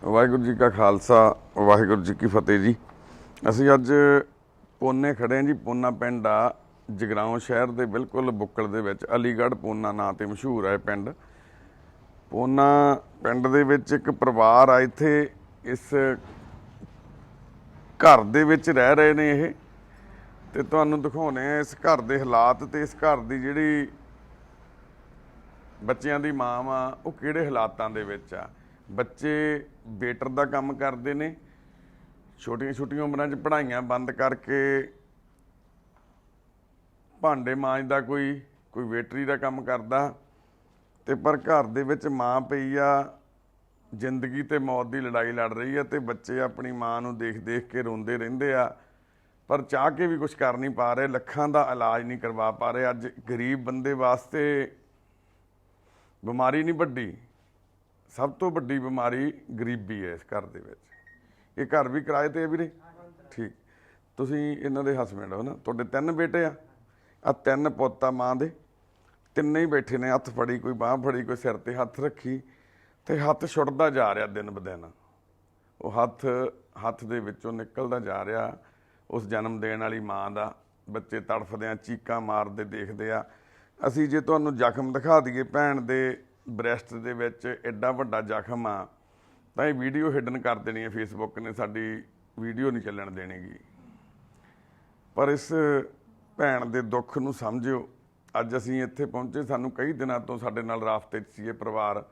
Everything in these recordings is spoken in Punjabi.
ਵਾਹਿਗੁਰੂ ਜੀ ਕਾ ਖਾਲਸਾ ਵਾਹਿਗੁਰੂ ਜੀ ਕੀ ਫਤਿਹ ਜੀ। ਅਸੀਂ ਅੱਜ ਪੂਨੇ ਖੜੇ ਹਾਂ ਜੀ। ਪੂਨਾ ਪਿੰਡ ਆ ਜਗਰਾਉਂ ਸ਼ਹਿਰ ਦੇ ਬਿਲਕੁਲ ਬੁੱਕਲ ਦੇ ਵਿੱਚ। ਅਲੀਗੜ੍ਹ ਪੂਨਾ ਨਾਂ ਤੇ ਮਸ਼ਹੂਰ ਹੈ ਪਿੰਡ। ਪੂਨਾ ਪਿੰਡ ਦੇ ਵਿੱਚ ਇੱਕ ਪਰਿਵਾਰ ਆ। ਇੱਥੇ ਇਸ ਘਰ ਦੇ ਵਿੱਚ ਰਹਿ ਰਹੇ ਨੇ ਇਹ, ਤੇ ਤੁਹਾਨੂੰ ਦਿਖਾਉਣੇ ਆ ਇਸ ਘਰ ਦੇ ਹਾਲਾਤ ਤੇ ਇਸ ਘਰ ਦੀ ਜਿਹੜੀ ਬੱਚਿਆਂ ਦੀ ਮਾਂ ਵਾ ਉਹ ਕਿਹੜੇ ਹਾਲਾਤਾਂ ਦੇ ਵਿੱਚ ਆ। ਬੱਚੇ ਵੇਟਰ ਦਾ ਕੰਮ ਕਰਦੇ ਨੇ, ਛੋਟੀਆਂ ਛੋਟੀਆਂ ਉਮਰਾਂ 'ਚ ਪੜ੍ਹਾਈਆਂ ਬੰਦ ਕਰਕੇ ਭਾਂਡੇ ਮਾਂਜਦਾ, ਕੋਈ ਵੇਟਰੀ ਦਾ ਕੰਮ ਕਰਦਾ, ਤੇ ਪਰ ਘਰ ਦੇ ਵਿੱਚ ਮਾਂ ਪਈ ਆ, ਜ਼ਿੰਦਗੀ ਤੇ ਮੌਤ ਦੀ ਲੜਾਈ ਲੜ ਰਹੀ ਆ, ਤੇ ਬੱਚੇ ਆਪਣੀ ਮਾਂ ਨੂੰ ਦੇਖ ਦੇਖ ਕੇ ਰੋਂਦੇ ਰਹਿੰਦੇ ਆ, ਪਰ ਚਾਹ ਕੇ ਵੀ ਕੁਝ ਕਰ ਨਹੀਂ ਪਾ ਰਹੇ, ਲੱਖਾਂ ਦਾ ਇਲਾਜ ਨਹੀਂ ਕਰਵਾ ਪਾ ਰਹੇ। ਅੱਜ ਗਰੀਬ ਬੰਦੇ ਵਾਸਤੇ ਬਿਮਾਰੀ ਨਹੀਂ ਵੱਡੀ, ਸਭ ਤੋਂ ਵੱਡੀ ਬਿਮਾਰੀ ਗਰੀਬੀ ਹੈ ਇਸ ਘਰ ਦੇ ਵਿੱਚ। ਇਹ ਘਰ ਵੀ ਕਿਰਾਏ ਤੇ ਹੈ ਵੀਰੇ? ਠੀਕ। ਤੁਸੀਂ ਇਹਨਾਂ ਦੇ ਹਸਬੈਂਡ ਹੋ ਨਾ? ਤੁਹਾਡੇ 3 ਬੇਟੇ ਆ? 3 ਪੁੱਤ ਆ ਮਾਂ ਦੇ, ਤਿੰਨੇ ਹੀ ਬੈਠੇ ਨੇ, ਹੱਥ ਫੜੀ, ਕੋਈ ਬਾਂਹ ਫੜੀ, ਕੋਈ ਸਿਰ ਤੇ ਹੱਥ ਰੱਖੀ, ਤੇ ਹੱਥ ਛੁੱਟਦਾ ਜਾ ਰਿਹਾ ਦਿਨ ਬ ਦਿਨ। ਉਹ ਹੱਥ ਦੇ ਵਿੱਚੋਂ ਨਿਕਲਦਾ ਜਾ ਰਿਹਾ ਉਸ ਜਨਮ ਦੇਣ ਵਾਲੀ ਮਾਂ ਦਾ। ਬੱਚੇ ਤੜਫਦੇ ਆ, ਚੀਕਾਂ ਮਾਰਦੇ ਦੇਖਦੇ ਆ। ਅਸੀਂ ਜੇ ਤੁਹਾਨੂੰ ਜ਼ਖਮ ਦਿਖਾ ਦਈਏ ਭੈਣ ਦੇ ਬ੍ਰੈਸਟ ਦੇ ਵਿੱਚ, ਐਡਾ ਵੱਡਾ ਜ਼ਖਮ ਆ, ਤਾਂ ਇਹ ਵੀਡੀਓ ਹਿਡਨ ਕਰ ਦੇਣੀ ਹੈ। ਫੇਸਬੁੱਕ ਨੇ ਸਾਡੀ ਵੀਡੀਓ ਨਹੀਂ ਚੱਲਣ ਦੇਣੀਗੀ। ਪਰ ਇਸ ਭੈਣ ਦੇ ਦੁੱਖ ਨੂੰ ਸਮਝਿਓ। ਅੱਜ ਅਸੀਂ ਇੱਥੇ ਪਹੁੰਚੇ, ਸਾਨੂੰ ਕਈ ਦਿਨਾਂ ਤੋਂ ਸਾਡੇ ਨਾਲ ਰਾਬਤੇ 'ਚ ਸੀ ਇਹ ਪਰਿਵਾਰ,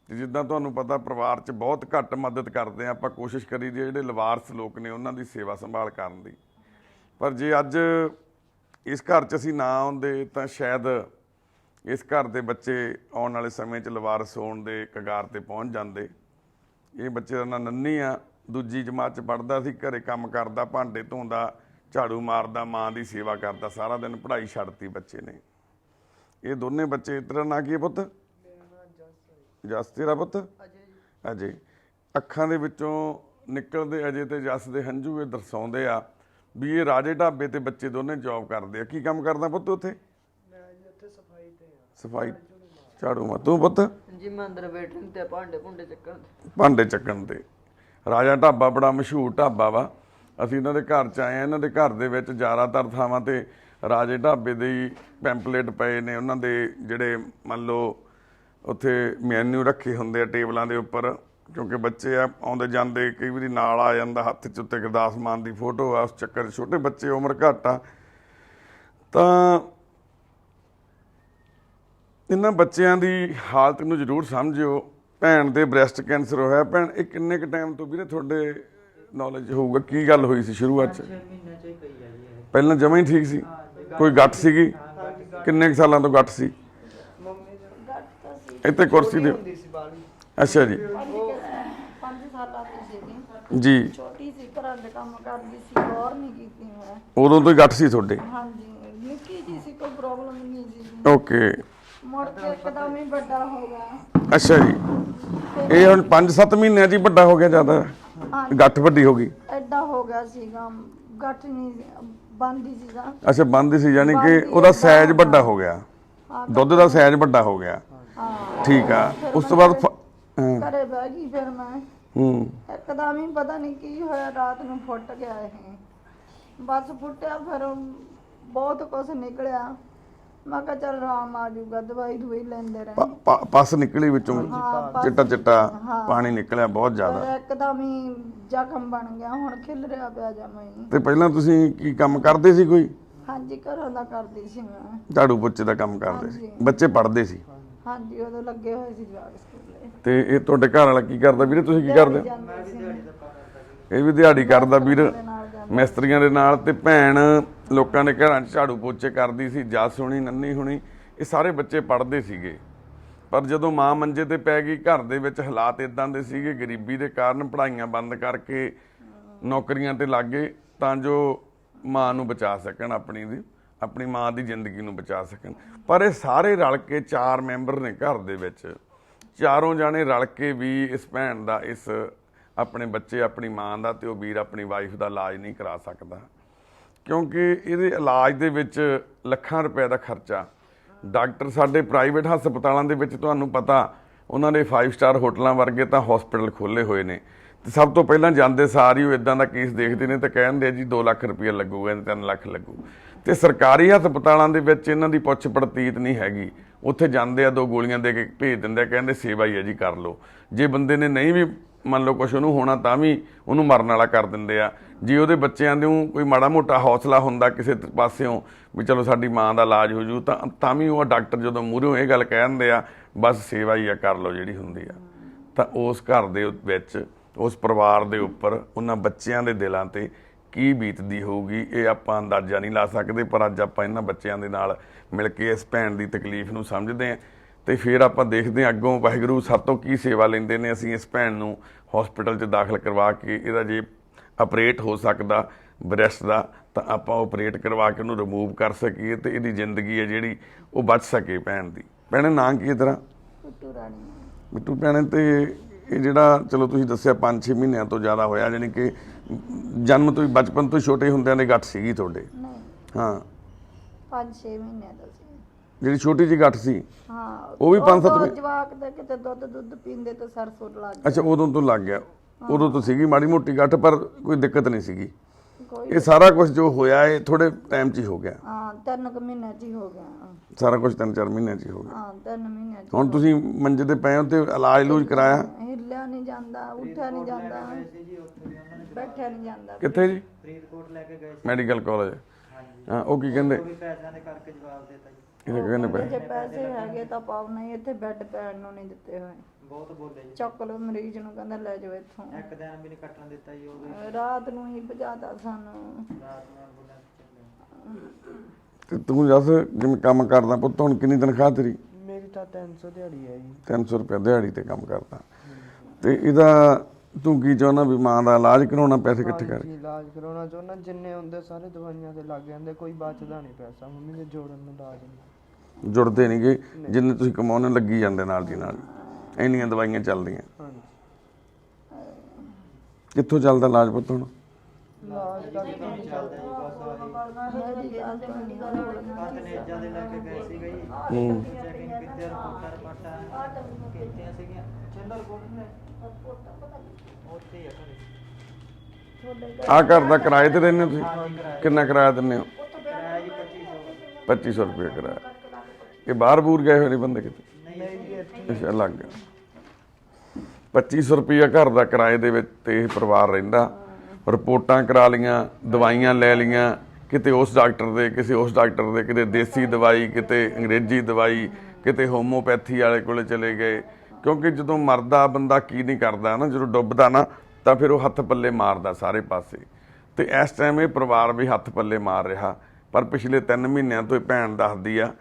ਤੇ ਜਿੱਦਾਂ ਤੁਹਾਨੂੰ ਪਤਾ ਪਰਿਵਾਰ 'ਚ ਬਹੁਤ ਘੱਟ ਮਦਦ ਕਰਦੇ ਆ ਆਪਾਂ। ਕੋਸ਼ਿਸ਼ ਕਰੀ ਦੀ ਜਿਹੜੇ ਲਵਾਰਸ ਲੋਕ ਨੇ ਉਹਨਾਂ ਦੀ ਸੇਵਾ ਸੰਭਾਲ ਕਰਨ ਦੀ। ਪਰ ਜੇ ਅੱਜ ਇਸ ਘਰ 'ਚ ਅਸੀਂ ਨਾ ਆਉਂਦੇ ਤਾਂ ਸ਼ਾਇਦ ਇਸ ਘਰ ਦੇ ਬੱਚੇ ਆਉਣ ਵਾਲੇ ਸਮੇਂ 'ਚ ਲਵਾਰਸ ਹੋਣ ਦੇ ਕਗਾਰ 'ਤੇ ਪਹੁੰਚ ਜਾਂਦੇ। ਇਹ ਬੱਚੇ ਦਾ ਨਾਂ ਨੰਨੀ ਆ, ਦੂਜੀ ਜਮਾਤ 'ਚ ਪੜ੍ਹਦਾ ਸੀ, ਘਰੇ ਕੰਮ ਕਰਦਾ, ਭਾਂਡੇ ਧੋਂਦਾ, ਝਾੜੂ ਮਾਰਦਾ, ਮਾਂ ਦੀ ਸੇਵਾ ਕਰਦਾ ਸਾਰਾ ਦਿਨ, ਪੜ੍ਹਾਈ ਛੱਡਤੀ ਬੱਚੇ ਨੇ। ਇਹ ਦੋਨੇ ਬੱਚੇ। ਤੇਰਾ ਨਾਂ ਕੀ ਹੈ ਪੁੱਤ? ਜਸ। ਤੇਰਾ ਪੁੱਤ? ਅਜੇ। ਅੱਖਾਂ ਦੇ ਵਿੱਚੋਂ ਨਿਕਲਦੇ ਅਜੇ ਤੇ ਜਸ ਦੇ ਹੰਝੂ ਇਹ ਦਰਸਾਉਂਦੇ ਆ ਵੀ ਇਹ ਰਾਜੇ ਢਾਬੇ ਤੇ ਬੱਚੇ ਦੋਨੇ ਜੌਬ ਕਰਦੇ ਆ। ਕੀ ਕੰਮ ਕਰਦਾ ਪੁੱਤ ਉੱਥੇ? ਸਫਾਈ, ਝਾੜੂ ਮਾਰ। ਤੂੰ ਪੁੱਤ? ਜੀ ਮੈਂ ਅੰਦਰ ਬੈਠਣ ਤੇ ਭਾਂਡੇ ਚੱਕਣ ਤੇ। ਰਾਜਾ ਢਾਬਾ ਬੜਾ ਮਸ਼ਹੂਰ ਢਾਬਾ ਵਾ। ਅਸੀਂ ਇਹਨਾਂ ਦੇ ਘਰ 'ਚ ਆਏ ਆ। ਇਹਨਾਂ ਦੇ ਘਰ ਦੇ ਵਿੱਚ ਜ਼ਿਆਦਾਤਰ ਥਾਵਾਂ ਤੇ ਰਾਜੇ ਢਾਬੇ ਦੇ ਹੀ ਪੈਂਪਲੇਟ ਪਏ ਨੇ, ਉਹਨਾਂ ਦੇ ਜਿਹੜੇ ਮੰਨ ਲਓ ਉੱਥੇ ਮੈਨੂ ਰੱਖੇ ਹੁੰਦੇ ਆ ਟੇਬਲਾਂ ਦੇ ਉੱਪਰ, ਕਿਉਂਕਿ ਬੱਚੇ ਆ ਆਉਂਦੇ ਜਾਂਦੇ, ਕਈ ਵਾਰੀ ਨਾਲ ਆ ਜਾਂਦਾ ਹੱਥ 'ਚ ਉੱਤੇ ਗੁਰਦਾਸ ਮਾਨ ਦੀ ਫੋਟੋ ਆ, ਉਸ ਚੱਕਰ 'ਚ ਛੋਟੇ ਬੱਚੇ, ਉਮਰ ਘੱਟ ਆ। ਤਾਂ ਇਹਨਾਂ ਬੱਚਿਆਂ ਦੀ ਹਾਲਤ ਨੂੰ ਜ਼ਰੂਰ ਸਮਝਿਓ। ਭੈਣ ਦੇ ਬ੍ਰੈਸਟ ਕੈਂਸਰ ਹੋਇਆ। ਭੈਣ ਇਹ ਕਿੰਨੇ ਕੁ ਟਾਈਮ ਤੋਂ ਵੀਰੇ ਤੁਹਾਡੇ ਨੌਲੇਜ ਹੋਊਗਾ? ਕੀ ਗੱਲ ਹੋਈ ਸੀ ਸ਼ੁਰੂਆਤ 'ਚ? ਪਹਿਲਾਂ ਜਮਾਂ ਹੀ ਠੀਕ ਸੀ? ਕੋਈ ਗੱਠ ਸੀਗੀ? ਕਿੰਨੇ ਕੁ ਸਾਲਾਂ ਤੋਂ ਗੱਠ ਸੀ? ਇੱਥੇ ਕੁਰਸੀ ਦੇ। ਅੱਛਾ ਜੀ। 5 ਸਾਲਾਂ ਦੀ ਸੀਗੀ ਜੀ। ਛੋਟੀ ਸੀ, ਘਰਾਂ ਦੇ ਕੰਮ ਕਰਦੀ ਸੀ, ਗੌਰ ਨਹੀਂ ਕੀਤੀ ਮੈਂ। ਉਦੋਂ ਤੋਂ ਹੀ ਗੱਠ ਸੀ ਤੁਹਾਡੇ? ਹਾਂਜੀ, ਨਿੱਕੀ ਜੀ ਸੀ, ਕੋਈ ਪ੍ਰੋਬਲਮ ਨਹੀਂ ਸੀ। ਓਕੇ। ਮੁੜ ਕੇ ਇੱਕਦਮ ਹੀ ਵੱਡਾ ਹੋ ਗਿਆ। ਅੱਛਾ ਜੀ। ਇਹ ਹੁਣ 5-7 ਮਹੀਨਿਆਂ 'ਚ ਹੀ ਵੱਡਾ ਹੋ ਗਿਆ? ਜ਼ਿਆਦਾ ਗੱਠ ਵੱਡੀ ਹੋ ਗਈ? ਐਡਾ ਹੋ ਗਿਆ ਸੀਗਾ, ਗੱਠ ਨਹੀਂ ਬੰਦ ਹੀ ਸੀਗਾ। ਅੱਛਾ, ਬੰਦ ਸੀ, ਯਾਨੀ ਕਿ ਉਹਦਾ ਸਾਈਜ਼ ਵੱਡਾ ਹੋ ਗਿਆ, ਦੁੱਧ ਦਾ ਸਾਈਜ਼ ਵੱਡਾ ਹੋ ਗਿਆ। ਠੀਕ ਆ। ਉਸ ਤੋਂ ਬਾਅਦ ਘਰੇ ਬਹਿ ਗਈ ਫਿਰ ਮੈਂ। ਇੱਕਦਮ ਹੀ ਪਤਾ ਨਹੀਂ ਕੀ ਹੋਇਆ, ਰਾਤ ਨੂੰ ਫੁੱਟ ਗਿਆ ਇਹ। ਬਸ ਫੁੱਟਿਆ, ਫਿਰ ਬਹੁਤ ਕੁਛ ਨਿਕਲਿਆ। ਮੈਂ ਕਿਹਾ ਚੱਲ ਆਰਾਮ ਆ ਜਾਊਗਾ, ਦਵਾਈ ਲੈਂਦੇ ਰਹੇ। ਪਸ ਨਿਕਲੀ ਵਿੱਚੋਂ, ਚਿੱਟਾ ਚਿੱਟਾ ਪਾਣੀ ਨਿਕਲਿਆ ਬਹੁਤ ਜ਼ਿਆਦਾ। ਇੱਕਦਮ ਹੀ ਜ਼ਖਮ ਬਣ ਗਿਆ, ਹੁਣ ਖਿਲ ਰਿਹਾ ਪਿਆ ਜਮਾਂ ਹੀ। ਤੇ ਪਹਿਲਾਂ ਤੁਸੀਂ ਕੀ ਕੰਮ ਕਰਦੇ ਸੀ ਕੋਈ? ਹਾਂਜੀ, ਘਰੋਂ ਦਾ ਕਰਦੀ ਸੀ ਮੈਂ। ਝਾੜੂ ਪੋਚੇ ਦਾ ਕੰਮ ਕਰਦੇ ਸੀ? ਬੱਚੇ ਪੜ੍ਹਦੇ ਸੀ? ਹਾਂਜੀ, ਉਦੋਂ ਲੱਗੇ ਹੋਏ ਸੀ ਜਵਾਕ ਸਕੂਲੇ। ਤੇ ਇਹ ਤੁਹਾਡੇ ਘਰ ਵਾਲਾ ਕੀ ਕਰਦਾ ਵੀਰੇ? ਤੁਸੀਂ ਕੀ ਕਰਦੇ ਹੋ? ਇਹ ਵੀ ਦਿਹਾੜੀ ਕਰਦਾ ਵੀਰ, ਮਿਸਤਰੀਆਂ ਦੇ ਨਾਲ। ਤੇ ਭੈਣ ਲੋਕਾਂ ਦੇ ਘਰਾਂ 'ਚ ਝਾੜੂ ਪੋਚੇ ਕਰਦੀ ਸੀ। ਜਸ ਹੋਣੀ, ਨੰਨੀ ਹੋਣੀ, ਇਹ ਸਾਰੇ ਬੱਚੇ ਪੜ੍ਹਦੇ ਸੀਗੇ। ਪਰ ਜਦੋਂ ਮਾਂ ਮੰਜੇ ਤੇ ਪੈ ਗਈ, ਘਰ ਦੇ ਵਿੱਚ ਹਾਲਾਤ ਇਦਾਂ ਦੇ ਸੀਗੇ ਗਰੀਬੀ ਦੇ ਕਾਰਨ, ਪੜ੍ਹਾਈਆਂ ਬੰਦ ਕਰਕੇ ਨੌਕਰੀਆਂ ਤੇ ਲੱਗ ਗਏ ਤਾਂ ਜੋ ਮਾਂ ਨੂੰ ਬਚਾ ਸਕਣ, ਆਪਣੀ ਮਾਂ ਦੀ ਜ਼ਿੰਦਗੀ ਨੂੰ ਬਚਾ ਸਕਣ। ਪਰ ਇਹ ਸਾਰੇ ਰਲ ਕੇ 4 ਮੈਂਬਰ ਨੇ ਘਰ ਦੇ ਵਿੱਚ, ਚਾਰੋਂ ਜਾਣੇ ਰਲ ਕੇ ਵੀ ਇਸ ਭੈਣ ਦਾ, ਇਸ ਆਪਣੇ ਬੱਚੇ, ਆਪਣੀ ਮਾਂ ਦਾ, ਤੇ ਉਹ ਵੀਰ ਆਪਣੀ ਵਾਈਫ ਦਾ ਇਲਾਜ ਨਹੀਂ ਕਰਾ ਸਕਦਾ, ਕਿਉਂਕਿ ਇਹਦੇ ਇਲਾਜ ਦੇ ਵਿੱਚ ਲੱਖਾਂ ਰੁਪਏ ਦਾ ਖਰਚਾ। ਡਾਕਟਰ ਸਾਡੇ ਪ੍ਰਾਈਵੇਟ ਹਸਪਤਾਲਾਂ ਦੇ ਵਿੱਚ ਤੁਹਾਨੂੰ ਪਤਾ ਉਹਨਾਂ ਦੇ 5 ਸਟਾਰ ਹੋਟਲਾਂ ਵਰਗੇ ਤਾਂ ਹਸਪੀਟਲ ਖੋਲ੍ਹੇ ਹੋਏ ਨੇ। ਤੇ ਸਭ ਤੋਂ ਪਹਿਲਾਂ ਜਾਂਦੇ ਸਾਰ ਹੀ ਉਹ ਇਦਾਂ ਦਾ ਕੇਸ ਦੇਖਦੇ ਨੇ ਤਾਂ ਕਹਿੰਦੇ ਜੀ 2 ਲੱਖ ਰੁਪਏ ਲੱਗੂਗਾ, 3 ਲੱਖ ਲੱਗੂ। ਤੇ ਸਰਕਾਰੀ ਹਸਪਤਾਲਾਂ ਦੇ ਵਿੱਚ ਇਹਨਾਂ ਦੀ ਪੁੱਛ ਪੜਤੀਤ ਨਹੀਂ ਹੈਗੀ। ਉੱਥੇ ਜਾਂਦੇ ਆ 2 ਗੋਲੀਆਂ ਦੇ ਕੇ ਭੇਜ ਦਿੰਦੇ ਆ, ਕਹਿੰਦੇ ਸੇਵਾ ਹੀ ਹੈ ਜੀ ਕਰ ਲਓ। ਜੇ ਬੰਦੇ ਨੇ ਨਹੀਂ ਵੀ ਮੰਨ ਲਓ ਕੁਛ ਉਹਨੂੰ ਹੋਣਾ ਤਾਂ ਵੀ ਉਹਨੂੰ ਮਰਨ ਵਾਲਾ ਕਰ ਦਿੰਦੇ ਆ। ਜੇ ਉਹਦੇ ਬੱਚਿਆਂ ਨੂੰ ਕੋਈ ਮਾੜਾ ਮੋਟਾ ਹੌਸਲਾ ਹੁੰਦਾ ਕਿਸੇ ਪਾਸਿਓਂ ਵੀ ਚਲੋ ਸਾਡੀ ਮਾਂ ਦਾ ਇਲਾਜ ਹੋ ਜੂ ਤਾਂ ਵੀ ਉਹ ਡਾਕਟਰ ਜਦੋਂ ਮੂਹਰਿਓਂ ਇਹ ਗੱਲ ਕਹਿ ਦਿੰਦੇ ਆ ਬਸ ਸੇਵਾ ਹੀ ਆ ਕਰ ਲਓ ਜਿਹੜੀ ਹੁੰਦੀ ਆ। ਤਾਂ ਉਸ ਘਰ ਦੇ ਵਿੱਚ ਉਸ ਪਰਿਵਾਰ ਦੇ ਉੱਪਰ ਉਹਨਾਂ ਬੱਚਿਆਂ ਦੇ ਦਿਲਾਂ ਤੇ ਕੀ ਬੀਤਦੀ ਹੋਊਗੀ ਇਹ ਆਪਾਂ ਅੰਦਾਜ਼ਾ ਨਹੀਂ ਲਾ ਸਕਦੇ। ਪਰ ਅੱਜ ਆਪਾਂ ਇਹਨਾਂ ਬੱਚਿਆਂ ਦੇ ਨਾਲ ਮਿਲ ਕੇ ਇਸ ਭੈਣ ਦੀ ਤਕਲੀਫ ਨੂੰ ਸਮਝਦੇ ਹਾਂ ਤੇ ਫਿਰ ਆਪਾਂ ਦੇਖਦੇ ਹਾਂ ਅੱਗੋਂ ਵਾਹਿਗੁਰੂ ਸਾਡੇ ਤੋਂ ਕੀ ਸੇਵਾ ਲੈਂਦੇ ਨੇ। ਅਸੀਂ ਇਸ ਭੈਣ ਨੂੰ ਹਸਪੀਟਲ 'ਚ ਦਾਖਲ ਕਰਵਾ ਕੇ ਇਹਦਾ ਜੇ ਆਪਰੇਟ ਹੋ ਸਕਦਾ ਬ੍ਰੈਸਟ ਦਾ ਤਾਂ ਆਪਾਂ ਆਪਰੇਟ ਕਰਵਾ ਕੇ ਉਹਨੂੰ ਰਿਮੂਵ ਕਰ ਸਕੀਏ ਤੇ ਇਹਦੀ ਜ਼ਿੰਦਗੀ ਹੈ ਜਿਹੜੀ ਉਹ ਬਚ ਸਕੇ ਭੈਣ ਦੀ। ਭੈਣੇ ਨਾਂ ਕੀ ਹੈ ਤੇਰਾ? ਬਿੱਟੂ ਰਾਣੀ। ਬਿੱਟੂ ਭੈਣੇ ਤੇ ਇਹ ਜਿਹੜਾ ਚਲੋ ਤੁਸੀਂ ਦੱਸਿਆ 5-6 ਮਹੀਨਿਆਂ ਤੋਂ ਜ਼ਿਆਦਾ ਹੋਇਆ, ਜਾਣੀ ਕਿ ਜਨਮ ਤੋਂ ਹੀ ਬਚਪਨ ਤੋਂ ਛੋਟੇ ਹੁੰਦਿਆਂ ਦੇ ਗੱਠ ਸੀਗੀ ਤੁਹਾਡੇ? ਨਹੀਂ ਹਾਂ 5-6 ਮਹੀਨਿਆਂ ਦਾ ਸੀ। ਜਿਹੜੀ ਛੋਟੀ ਜਿਹੀ ਗੱਠ ਸੀ ਹਾਂ ਉਹ ਵੀ 5-7 ਉਦੋਂ ਮਹੀਨੇ? ਜਵਾਕ ਦੇ ਕਿਤੇ ਦੁੱਧ ਪੀਂਦੇ ਤੇ ਸਰਸੋਂ ਲੱਗ ਗਿਆ। ਅੱਛਾ ਉਦੋਂ ਤੋਂ ਲੱਗ ਗਿਆ। ਉਦੋਂ ਤੋਂ ਸੀਗੀ ਮਾੜੀ ਮੋਟੀ ਗੱਠ ਪਰ ਕੋਈ ਦਿੱਕਤ ਨਹੀਂ ਸੀਗੀ। ਕੋਈ ਇਹ ਸਾਰਾ ਕੁਝ ਜੋ ਹੋਇਆ ਇਹ ਥੋੜੇ ਟਾਈਮ 'ਚ ਹੀ ਹੋ ਗਿਆ? ਹਾਂ 3 ਮਹੀਨਿਆਂ 'ਚ ਹੀ ਹੋ ਗਿਆ। ਸਾਰਾ ਕੁਝ 3-4 ਮਹੀਨਿਆਂ 'ਚ ਹੀ ਹੋ ਗਿਆ। ਹਾਂ 3 ਮਹੀਨਿਆਂ 'ਚ। ਹੁਣ ਤੁਸੀਂ ਮੰਜੇ ਤੇ ਪਏ ਹੋ ਤੇ ਇਲਾਜ ਲੂਜ ਕਰਾਇਆ? ਹਿੱਲਿਆ ਨਹੀਂ ਜਾਂਦਾ, ਉੱਠਿਆ ਨਹੀਂ ਜਾਂਦਾ, ਬੈਠਿਆ ਨਹੀਂ ਜਾਂਦਾ। ਕਿੱਥੇ ਜੀ? ਫਰੀਦਕੋਟ ਲੈ ਕੇ ਗਏ ਸੀ। Medical college? ਹਾਂਜੀ ਹਾਂ ਉਹ ਕੀ ਕਹਿੰਦੇ? ਉਹ ਵੀ ਪੈਸਿਆਂ ਦੇ ਕਰਕੇ ਜਵਾਬ ਦੇਤਾ ਜੀ। ਇਹ ਕਹਿੰਦੇ ਪਏ ਜੇ ਪੈਸੇ ਹੈਗੇ ਤਾਂ ਪਾਉ, ਨਹੀਂ ਇੱਥੇ ਬੈੱਡ ਪੈਣ ਨੂੰ ਨਹੀਂ ਦਿੱਤੇ ਹੋਏ। ਬਹੁਤ ਬੋਲੇ ਜੀ। ਚੱਕ ਲਓ ਮਰੀਜ਼ ਨੂੰ, ਕਹਿੰਦਾ ਲੈ ਜਾਓ ਇੱਥੋਂ। ਇੱਕ ਦਿਨ ਵੀ ਨਹੀਂ ਕੱਟਣ ਦਿੱਤਾ ਜੀ। ਉਹ ਵੀ ਰਾਤ ਨੂੰ ਹੀ ਭਜਾਤਾ ਸਾਨੂੰ। ਰਾਤ ਨੂੰ ਐਂਬੂਲੈਂਸ ਚੱਲੇ। ਤੇ ਤੂੰ ਦੱਸ ਜਿਵੇਂ ਕੰਮ ਕਰਦਾ ਪੁੱਤ ਹੁਣ ਕਿੰਨੀ ਤਨਖਾਹ ਤੇਰੀ? ਮੇਰੀ ਤਾਂ 300 ਦਿਹਾੜੀ ਹੈ ਜੀ। 300 ਰੁਪਏ ਦਿਹਾੜੀ ਤੇ ਕੰਮ ਕਰਦਾ ਤੇ ਇਹਦਾ ਤੂੰ ਕੀ ਚਾਹੁੰਦਾ ਵੀ ਮਾਂ ਦਾ ਇਲਾਜ ਕਰਾਉਣਾ ਪੈਸੇ ਇਕੱਠੇ ਕਰਕੇ? ਇਲਾਜ ਕਰਾਉਣਾ ਚਾਹੁੰਦਾ, ਜਿੰਨੇ ਹੁੰਦੇ ਸਾਰੇ ਦਵਾਈਆਂ ਤੇ ਲੱਗ ਜਾਂਦੇ, ਕੋਈ ਬਚਦਾ ਨਹੀਂ ਪੈਸਾ। ਮੰਮੀ ਦੇ ਜੋੜਨ ਨੂੰ ਇਲਾਜ ਨਹੀਂ ਜੁੜਦੇ ਨਹੀਂਗੇ ਜਿੰਨੇ ਤੁਸੀਂ ਕਮਾਉਣੇ ਲੱਗੀ ਜਾਂਦੇ ਨਾਲ ਦੀ ਨਾਲ ਇੰਨੀਆਂ ਦਵਾਈਆਂ ਚੱਲਦੀਆਂ। ਹਾਂਜੀ ਕਿੱਥੋਂ ਚੱਲਦਾ ਇਲਾਜ ਪੁੱਤ ਹੁਣ? ਇਲਾਜ ਤਾਂ ਚੱਲਦਾ ਜੀ ਬਸ ਆਹੀ। ਕਨੇਜਾ ਦੇ ਲੈ ਕੇ ਗਏ ਸੀਗੇ ਜੀ। ਚੈਕਿੰਗ ਕੀਤੀ, ਰਿਪੋਰਟਾਂ ਕੀਤੀਆਂ ਸੀਗੀਆਂ। ਚੰਦਰ ਕੋਟ ਨੇ ਉੱਥੇ ਹੀ ਆ ਘਰੇ। ਆਹ ਘਰ ਦਾ ਕਿਰਾਏ ਤੇ ਰਹਿੰਦੇ ਹੋ ਤੁਸੀਂ? ਕਿੰਨਾ ਕਿਰਾਇਆ ਦਿੰਦੇ ਹੋ? ਕਿਰਾਇਆ ਜੀ 2500। 2500 ਰੁਪਏ ਕਿਰਾਇਆ। ਇਹ ਬਾਹਰ ਬੂਰ ਗਏ ਹੋਏ ਨੇ ਬੰਦੇ ਕਿਤੇ? ਨਹੀਂ ਜੀ ਇੱਥੇ ਅੱਛਾ ਲੱਗ ਗਿਆ। 2500 ਰੁਪਏ ਘਰ ਦਾ ਕਿਰਾਏ ਦੇ ਵਿੱਚ ਤੇ ਇਹ ਪਰਿਵਾਰ ਰਹਿੰਦਾ। ਰਿਪੋਰਟਾਂ ਕਰਾ ਲੀਆਂ, ਦਵਾਈਆਂ ਲੈ ਲੀਆਂ, ਕਿਤੇ ਉਸ ਡਾਕਟਰ ਦੇ, ਕਿਸੇ ਉਸ ਡਾਕਟਰ ਦੇ, ਕਿਤੇ ਦੇਸੀ ਦਵਾਈ, ਕਿਤੇ ਅੰਗਰੇਜ਼ੀ ਦਵਾਈ, ਕਿਤੇ ਹੋਮੋਪੈਥੀ ਵਾਲੇ ਕੋਲੇ ਚਲੇ ਗਏ। ਕਿਉਂਕਿ ਜਦੋਂ ਮਰਦਾ ਬੰਦਾ ਕੀ ਨਹੀਂ ਕਰਦਾ ਨਾ, ਜਦੋਂ ਡੁੱਬਦਾ ਨਾ ਤਾਂ ਫਿਰ ਉਹ ਹੱਥ ਪੱਲੇ ਮਾਰਦਾ ਸਾਰੇ ਪਾਸੇ। ਤੇ ਇਸ ਟਾਈਮ ਇਹ ਪਰਿਵਾਰ ਵੀ ਹੱਥ ਪੱਲੇ ਮਾਰ ਰਿਹਾ। ਪਰ ਪਿਛਲੇ 3 ਮਹੀਨਿਆਂ ਤੋਂ ਇਹ ਭੈਣ ਦੱਸਦੀ ਆ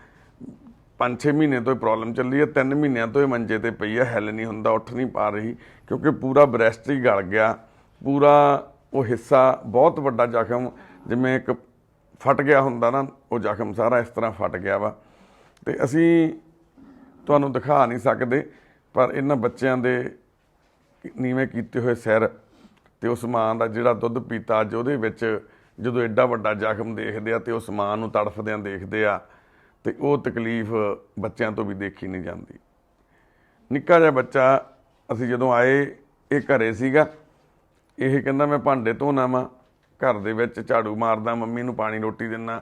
5-6 ਮਹੀਨੇ ਤੋਂ ਇਹ ਪ੍ਰੋਬਲਮ ਚੱਲੀ ਹੈ। 3 ਮਹੀਨਿਆਂ ਤੋਂ ਇਹ ਮੰਜੇ ਤੇ ਪਈ ਆ, ਹਿੱਲ ਨਹੀਂ ਹੁੰਦਾ, ਉੱਠ ਨਹੀਂ ਪਾ ਰਹੀ ਕਿਉਂਕਿ ਪੂਰਾ ਬ੍ਰੈਸਟ ਹੀ ਗਲ ਗਿਆ। ਪੂਰਾ ਉਹ ਹਿੱਸਾ ਬਹੁਤ ਵੱਡਾ ਜ਼ਖਮ, ਜਿਵੇਂ ਇੱਕ ਫਟ ਗਿਆ ਹੁੰਦਾ ਨਾ, ਉਹ ਜ਼ਖਮ ਸਾਰਾ ਇਸ ਤਰ੍ਹਾਂ ਫਟ ਗਿਆ ਵਾ। ਤੇ ਅਸੀਂ ਤੁਹਾਨੂੰ ਦਿਖਾ ਨਹੀਂ ਸਕਦੇ ਪਰ ਇਹਨਾਂ ਬੱਚਿਆਂ ਦੇ ਨੀਵੇਂ ਕੀਤੇ ਹੋਏ ਸਿਰ ਤੇ ਉਸ ਮਾਂ ਦਾ ਜਿਹੜਾ ਦੁੱਧ ਪੀਤਾ ਅੱਜ ਉਹਦੇ ਵਿੱਚ ਜਦੋਂ ਐਡਾ ਵੱਡਾ ਜ਼ਖਮ ਦੇਖਦੇ ਆ ਤੇ ਉਸ ਮਾਂ ਨੂੰ ਤੜਫਦਿਆਂ ਦੇਖਦੇ ਆ ਤੇ ਉਹ ਤਕਲੀਫ ਬੱਚਿਆਂ ਤੋਂ ਵੀ ਦੇਖੀ ਨਹੀਂ ਜਾਂਦੀ। ਨਿੱਕਾ ਜਿਹਾ ਬੱਚਾ ਅਸੀਂ ਜਦੋਂ ਆਏ ਇਹ ਘਰੇ ਸੀਗਾ। ਇਹ ਕਹਿੰਦਾ ਮੈਂ ਭਾਂਡੇ ਧੋਣਾ ਵਾ, ਘਰ ਦੇ ਵਿੱਚ ਝਾੜੂ ਮਾਰਦਾ, ਮੰਮੀ ਨੂੰ ਪਾਣੀ ਰੋਟੀ ਦਿੰਦਾ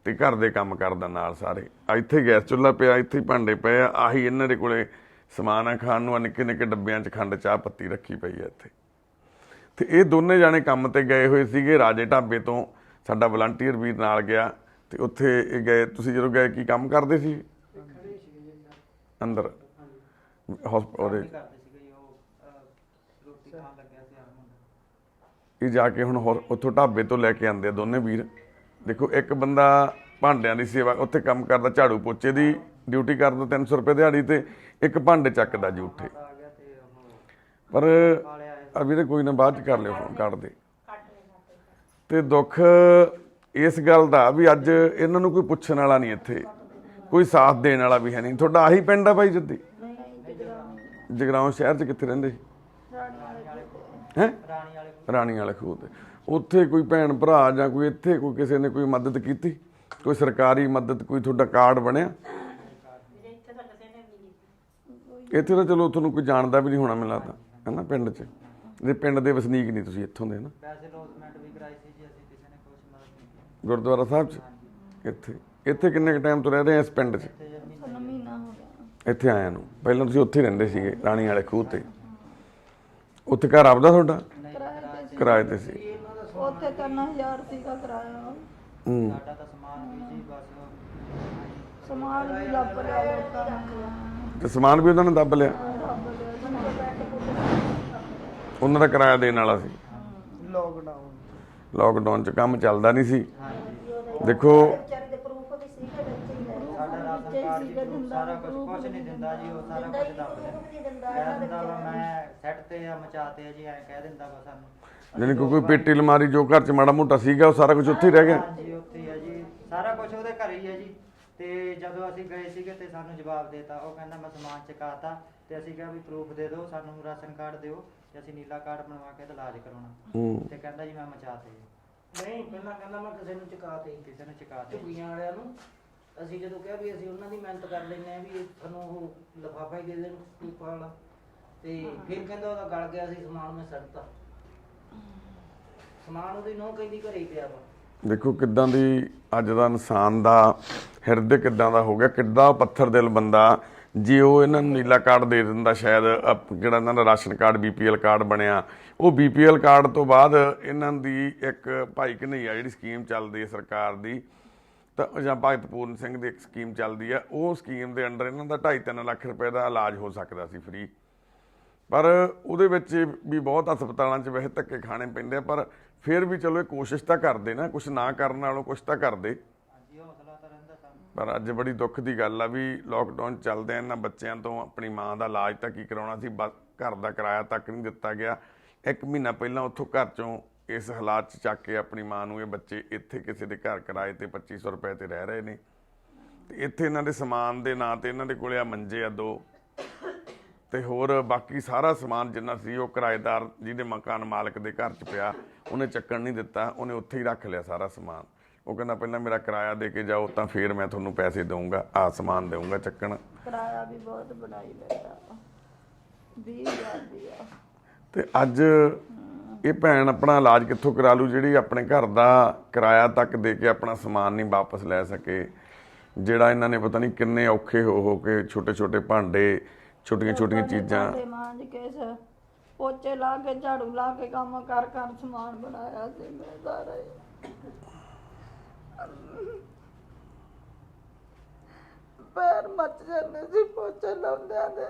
ਤੇ ਘਰ ਦੇ ਕੰਮ ਕਰਦਾ ਨਾਲ ਸਾਰੇ। ਇੱਥੇ ਗੈਸ ਚੁੱਲ੍ਹਾ ਪਿਆ, ਇੱਥੇ ਹੀ ਭਾਂਡੇ ਪਏ ਆ, ਆਹੀ ਇਹਨਾਂ ਦੇ ਕੋਲੇ ਸਮਾਨ ਆ ਖਾਣ ਨੂੰ। ਨਿੱਕੇ ਨਿੱਕੇ ਡੱਬਿਆਂ 'ਚ ਖੰਡ ਚਾਹ ਪੱਤੀ ਰੱਖੀ ਪਈ ਆ ਇੱਥੇ। ਤੇ ਇਹ ਦੋਨੇ ਜਾਣੇ ਕੰਮ ਤੇ ਗਏ ਹੋਏ ਸੀਗੇ। ਰਾਜੇ ਢਾਬੇ ਤੋਂ ਸਾਡਾ ਵਲੰਟੀਅਰ ਵੀਰ ਨਾਲ ਗਿਆ ਤੇ ਉੱਥੇ ਇਹ ਗਏ। ਤੁਸੀਂ ਜਦੋਂ ਗਏ ਕੀ ਕੰਮ ਕਰਦੇ ਸੀ ਅੰਦਰ ਹਸਪਤਾਲ? ਕਰਦੇ ਸੀਗੇ ਜੀ। ਉਹ ਰੋਟੀ ਖਾਣ ਲੱਗਿਆ ਸੀ ਮੁੰਡਾ। ਇਹ ਜਾ ਕੇ ਹੁਣ ਉੱਥੋਂ ਢਾਬੇ ਤੋਂ ਲੈ ਕੇ ਆਉਂਦੇ ਆ ਦੋਨੇ ਵੀਰ। ਦੇਖੋ ਇੱਕ ਬੰਦਾ ਭਾਂਡਿਆਂ ਦੀ ਸੇਵਾ ਉੱਥੇ ਕੰਮ ਕਰਦਾ, ਝਾੜੂ ਪੋਚੇ ਦੀ ਡਿਊਟੀ ਕਰਦਾ 300 ਰੁਪਏ ਦਿਹਾੜੀ ਤੇ, ਇੱਕ ਭਾਂਡੇ ਚੱਕਦਾ ਜੀ ਉੱਥੇ। ਆ ਗਿਆ ਤੇ ਉਹ ਪਰ ਕਾਲੇ ਆਏ। ਆ ਵੀਰੇ ਕੋਈ ਨਾ ਬਾਅਦ ਚ ਕਰ ਲਿਓ ਫੋਨ, ਕੱਢ ਦੇ। ਤੇ ਦੁੱਖ ਇਸ ਗੱਲ ਦਾ ਵੀ ਅੱਜ ਇਹਨਾਂ ਨੂੰ ਕੋਈ ਪੁੱਛਣ ਵਾਲਾ ਨਹੀਂ, ਇੱਥੇ ਕੋਈ ਸਾਥ ਦੇਣ ਵਾਲਾ ਵੀ ਹੈ ਨਹੀਂ। ਤੁਹਾਡਾ ਆਹੀ ਪਿੰਡ ਆ ਬਾਈ ਜੱਦੀ? ਜਗਰਾਉਂ ਸ਼ਹਿਰ 'ਚ ਕਿੱਥੇ ਰਹਿੰਦੇ ਸੀ? ਹੈ ਰਾਣੀ ਵਾਲੇ ਖੂਹ ਤੇ। ਉੱਥੇ ਕੋਈ ਭੈਣ ਭਰਾ ਜਾਂ ਕੋਈ ਇੱਥੇ ਕੋਈ ਕਿਸੇ ਨੇ ਕੋਈ ਮਦਦ ਕੀਤੀ? ਕੋਈ ਸਰਕਾਰੀ ਮਦਦ, ਕੋਈ ਤੁਹਾਡਾ ਕਾਰਡ ਬਣਿਆ? ਇੱਥੇ ਤਾਂ ਚਲੋ ਤੁਹਾਨੂੰ ਕੋਈ ਜਾਣਦਾ ਵੀ ਨਹੀਂ ਹੋਣਾ ਮੈਨੂੰ ਲੱਗਦਾ ਹੈ ਨਾ ਪਿੰਡ 'ਚ, ਜੇ ਪਿੰਡ ਦੇ ਵਸਨੀਕ ਨਹੀਂ ਤੁਸੀਂ ਇੱਥੋਂ ਦੇ ਨਾ। ਵੈਸੇ ਲੋਸਮੈਂਟ ਵੀ ਕਰਾਈ ਸੀ ਜੀ ਅਸੀਂ, ਕਿਸੇ ਨੇ ਕੁਛ ਮਦਦ ਨਹੀਂ ਕੀਤੀ। ਗੁਰਦੁਆਰਾ ਸਾਹਿਬ 'ਚ ਇੱਥੇ ਕਿੰਨੇ ਕੁ ਟਾਈਮ ਤੋਂ ਰਹਿ ਰਹੇ ਆ ਇਸ ਪਿੰਡ 'ਚ? ਸਾਨੂੰ ਮਹੀਨਾ ਹੋ ਗਿਆ। ਇੱਥੇ ਆਇਆ ਨੂੰ ਪਹਿਲਾਂ ਤੁਸੀਂ ਉੱਥੇ ਹੀ ਰਹਿੰਦੇ ਸੀਗੇ ਰਾਣੀ ਵਾਲੇ ਖੂਹ ਤੇ, ਉੱਥੇ ਘਰ ਆਪਦਾ ਤੁਹਾਡਾ? ਕਿਰਾਏ ਤੇ ਸੀ। ਉੱਥੇ 3000 ਸੀਗਾ ਕਿਰਾਇਆ। ਹੂੰ। ਸਾਡਾ ਤਾਂ ਸਮਾਨ ਵੀ ਜੀ ਬਸ ਸਮਾਨ ਵੀ ਲੱਭ ਲਿਆ ਲੋਕਾਂ ਨੇ। ਤੇ ਸਮਾਨ ਵੀ ਉਹਨਾਂ ਨੇ ਦੱਬ ਲਿਆ? ਲੱਭ ਲਿਆ ਸਮਾਨ। ਉਹਨਾਂ ਦਾ ਕਿਰਾਇਆ ਦੇਣ ਵਾਲਾ ਸੀ। ਲੋਕਡਾਊਨ 'ਚ ਕੰਮ ਚੱਲਦਾ ਨਹੀਂ ਸੀ। ਦੇਖੋ ਸਾਡਾ ਰਾਸ਼ਨ ਕਾਰਡ ਜੀ proof ਸਾਰਾ ਕੁਛ ਨਹੀਂ ਦਿੰਦਾ ਜੀ, ਉਹ ਸਾਰਾ ਕੁਝ ਦੱਬ ਦਿੰਦਾ। ਕਹਿ ਦਿੰਦਾ ਵਾ ਮੈਂ ਸੈੱਟ ਤੇ ਆ, ਮਚਾਤੇ ਆ ਜੀ, ਐਂ ਕਹਿ ਦਿੰਦਾ ਵਾ ਸਾਨੂੰ। ਜਾਣੀ ਕੋਈ ਪੇਟੀ ਅਲਮਾਰੀ ਜੋ ਘਰ 'ਚ ਮਾੜਾ ਮੋਟਾ ਸੀਗਾ ਉਹ ਸਾਰਾ ਕੁਝ ਉੱਥੇ ਹੀ ਰਹਿ ਗਿਆ। ਹਾਂਜੀ ਉੱਥੇ ਹੀ ਆ ਜੀ, ਸਾਰਾ ਕੁਝ ਉਹਦੇ ਘਰ ਹੀ ਹੈ ਜੀ। ਤੇ ਜਦੋਂ ਅਸੀਂ ਗਏ ਸੀਗੇ ਤੇ ਸਾਨੂੰ ਜਵਾਬ ਦੇਤਾ, ਉਹ ਕਹਿੰਦਾ ਮੈਂ ਸਮਾਨ ਚਕਾਤਾ, ਤੇ ਅਸੀਂ ਕਿਹਾ ਵੀ ਪ੍ਰੂਫ ਦੇ ਦਿਓ ਸਾਨੂੰ, ਰਾਸ਼ਨ ਕਾਰਡ ਦਿਓ ਤੇ ਅਸੀਂ ਨੀਲਾ ਕਾਰਡ ਬਣਵਾ ਕੇ ਤੇ ਇਲਾਜ ਕਰਾਉਣਾ। ਤੇ ਕਹਿੰਦਾ ਜੀ ਮੈਂ ਮਚਾਤੇ। ਨਹੀਂ ਪਹਿਲਾਂ ਕਹਿੰਦਾ ਮੈਂ ਕਿਸੇ ਨੂੰ ਚੁਕਾਤੇ, ਕਿਸੇ ਨੇ ਚਕਾਤੇ। ਝੁੱਗੀਆਂ ਵਾਲਿਆਂ ਨੂੰ। ਅਸੀਂ ਜਦੋਂ ਕਿਹਾ ਵੀ ਅਸੀਂ ਉਹਨਾਂ ਦੀ ਮਿਹਨਤ ਕਰ ਲੈਂਦੇ ਆ ਵੀ ਤੁਹਾਨੂੰ ਉਹ ਲਿਫਾਫਾ ਹੀ ਦੇ ਦੇਣ ਪ੍ਰੂਫ ਵਾਲਾ, ਤੇ ਫਿਰ ਕਹਿੰਦਾ ਉਹਦਾ ਗਲ ਗਿਆ ਸੀ ਸਮਾਨ, ਮੈਂ ਸੱਟਤਾ ਸਮਾਨ। ਉਹਦੀ ਨਹੁੰ ਕਹਿੰਦੀ ਘਰੇ ਹੀ ਪਿਆ ਵਾ। ਦੇਖੋ ਕਿੱਦਾਂ ਦੀ ਅੱਜ ਦਾ ਇਨਸਾਨ ਦਾ ਹਿਰਦੇ ਕਿੱਦਾਂ ਦਾ ਹੋ ਗਿਆ, ਕਿੱਦਾਂ ਪੱਥਰ ਦਿਲ ਬੰਦਾ। ਜੇ ਉਹ ਇਹਨਾਂ ਨੂੰ ਨੀਲਾ ਕਾਰਡ ਦੇ ਦਿੰਦਾ ਸ਼ਾਇਦ ਜਿਹੜਾ ਇਹਨਾਂ ਦਾ ਰਾਸ਼ਨ ਕਾਰਡ BPL ਕਾਰਡ ਬਣਿਆ, ਉਹ BPL ਕਾਰਡ ਤੋਂ ਬਾਅਦ ਇਹਨਾਂ ਦੀ ਇੱਕ ਭਾਈ ਘਨਈਆ ਜਿਹੜੀ ਸਕੀਮ ਚੱਲਦੀ ਹੈ ਸਰਕਾਰ ਦੀ, ਤਾਂ ਜਾਂ ਭਗਤ ਪੂਰਨ ਸਿੰਘ ਦੀ ਇੱਕ ਸਕੀਮ ਚੱਲਦੀ ਆ, ਉਹ ਸਕੀਮ ਦੇ ਅੰਡਰ ਇਹਨਾਂ ਦਾ 2.5-3 ਲੱਖ ਰੁਪਏ ਦਾ ਇਲਾਜ ਹੋ ਸਕਦਾ ਸੀ ਫ੍ਰੀ। ਪਰ ਉਹਦੇ ਵਿੱਚ ਵੀ ਬਹੁਤ ਹਸਪਤਾਲਾਂ 'ਚ ਵੈਸੇ ਧੱਕੇ ਖਾਣੇ ਪੈਂਦੇ ਆ, ਪਰ ਫਿਰ ਵੀ ਚਲੋ ਇਹ ਕੋਸ਼ਿਸ਼ ਤਾਂ ਕਰਦੇ ਨਾ, ਕੁਛ ਨਾ ਕਰਨ ਨਾਲੋਂ ਕੁਛ ਤਾਂ ਕਰਦੇ। ਹਾਂਜੀ ਹੌਸਲਾ ਤਾਂ ਰਹਿੰਦਾ ਸਾਨੂੰ। ਪਰ ਅੱਜ ਬੜੀ ਦੁੱਖ ਦੀ ਗੱਲ ਆ ਵੀ ਲੋਕਡਾਊਨ ਚੱਲਦੇ ਇਹਨਾਂ ਬੱਚਿਆਂ ਤੋਂ ਆਪਣੀ ਮਾਂ ਦਾ ਇਲਾਜ ਤਾਂ ਕੀ ਕਰਾਉਣਾ ਸੀ, ਬਸ ਘਰ ਦਾ ਕਿਰਾਇਆ ਤੱਕ ਨਹੀਂ ਦਿੱਤਾ ਗਿਆ। 1 ਮਹੀਨਾ ਪਹਿਲਾਂ ਉੱਥੋਂ ਘਰ 'ਚੋਂ ਇਸ ਹਾਲਾਤ 'ਚ ਚੱਕ ਕੇ ਆਪਣੀ ਮਾਂ ਨੂੰ ਇਹ ਬੱਚੇ ਇੱਥੇ ਕਿਸੇ ਦੇ ਘਰ ਕਿਰਾਏ ਤੇ 2500 ਰੁਪਏ ਤੇ ਰਹਿ ਰਹੇ ਨੇ। ਤੇ ਇੱਥੇ ਇਹਨਾਂ ਦੇ ਸਮਾਨ ਦੇ ਨਾਂ ਤੇ ਇਹਨਾਂ ਦੇ ਕੋਲੇ ਆ ਮੰਜੇ ਆ 2, ਤੇ ਹੋਰ ਬਾਕੀ ਸਾਰਾ ਸਮਾਨ ਜਿੰਨਾ ਸੀ ਉਹ ਕਿਰਾਏਦਾਰ ਜਿਹਦੇ ਮਕਾਨ ਮਾਲਕ ਦੇ ਘਰ 'ਚ ਪਿਆ, ਉਹਨੇ ਚੱਕਣ ਨਹੀਂ ਦਿੱਤਾ, ਉਹਨੇ ਉੱਥੇ ਹੀ ਰੱਖ ਲਿਆ ਸਾਰਾ ਸਮਾਨ। ਉਹ ਕਹਿੰਦਾ ਪਹਿਲਾਂ ਮੇਰਾ ਕਿਰਾਇਆ ਦੇ ਕੇ ਜਾਓ ਤਾਂ ਫਿਰ ਮੈਂ ਤੁਹਾਨੂੰ ਪੈਸੇ ਦਊਂਗਾ, ਆਹ ਸਮਾਨ ਦੇਊਂਗਾ ਚੱਕਣ। ਕਿਰਾਇਆ ਵੀ ਬਹੁਤ ਬਣਾਈ ਲੈਂਦਾ 20,000 ਦੀ ਆ। ਤੇ ਅੱਜ ਇਹ ਭੈਣ ਆਪਣਾ ਇਲਾਜ ਕਿੱਥੋਂ ਕਰਾ ਲੂ ਜਿਹੜੀ ਆਪਣੇ ਘਰ ਦਾ ਕਿਰਾਇਆ ਤੱਕ ਦੇ ਕੇ ਆਪਣਾ ਸਮਾਨ ਨਹੀਂ ਵਾਪਸ ਲੈ ਸਕੇ, ਜਿਹੜਾ ਇਹਨਾਂ ਨੇ ਪਤਾ ਨਹੀਂ ਕਿੰਨੇ ਔਖੇ ਹੋ ਕੇ ਛੋਟੇ ਛੋਟੇ ਭਾਂਡੇ, ਛੋਟੀਆਂ ਛੋਟੀਆਂ ਚੀਜ਼ਾਂ, ਮਾਂਜ ਕੇ ਪੋਚੇ ਲਾ ਕੇ ਝਾੜੂ ਲਾ ਕੇ ਕੰਮ ਕਰ ਸਮਾਨ ਬਣਾਇਆ ਸੀ ਮੈਂ ਸਾਰਾ ਹੀ। ਪੈਰ ਮੱਚ ਜਾਂਦੇ ਸੀ ਪੋਚੇ ਲਾਉਂਦਿਆਂ ਦੇ।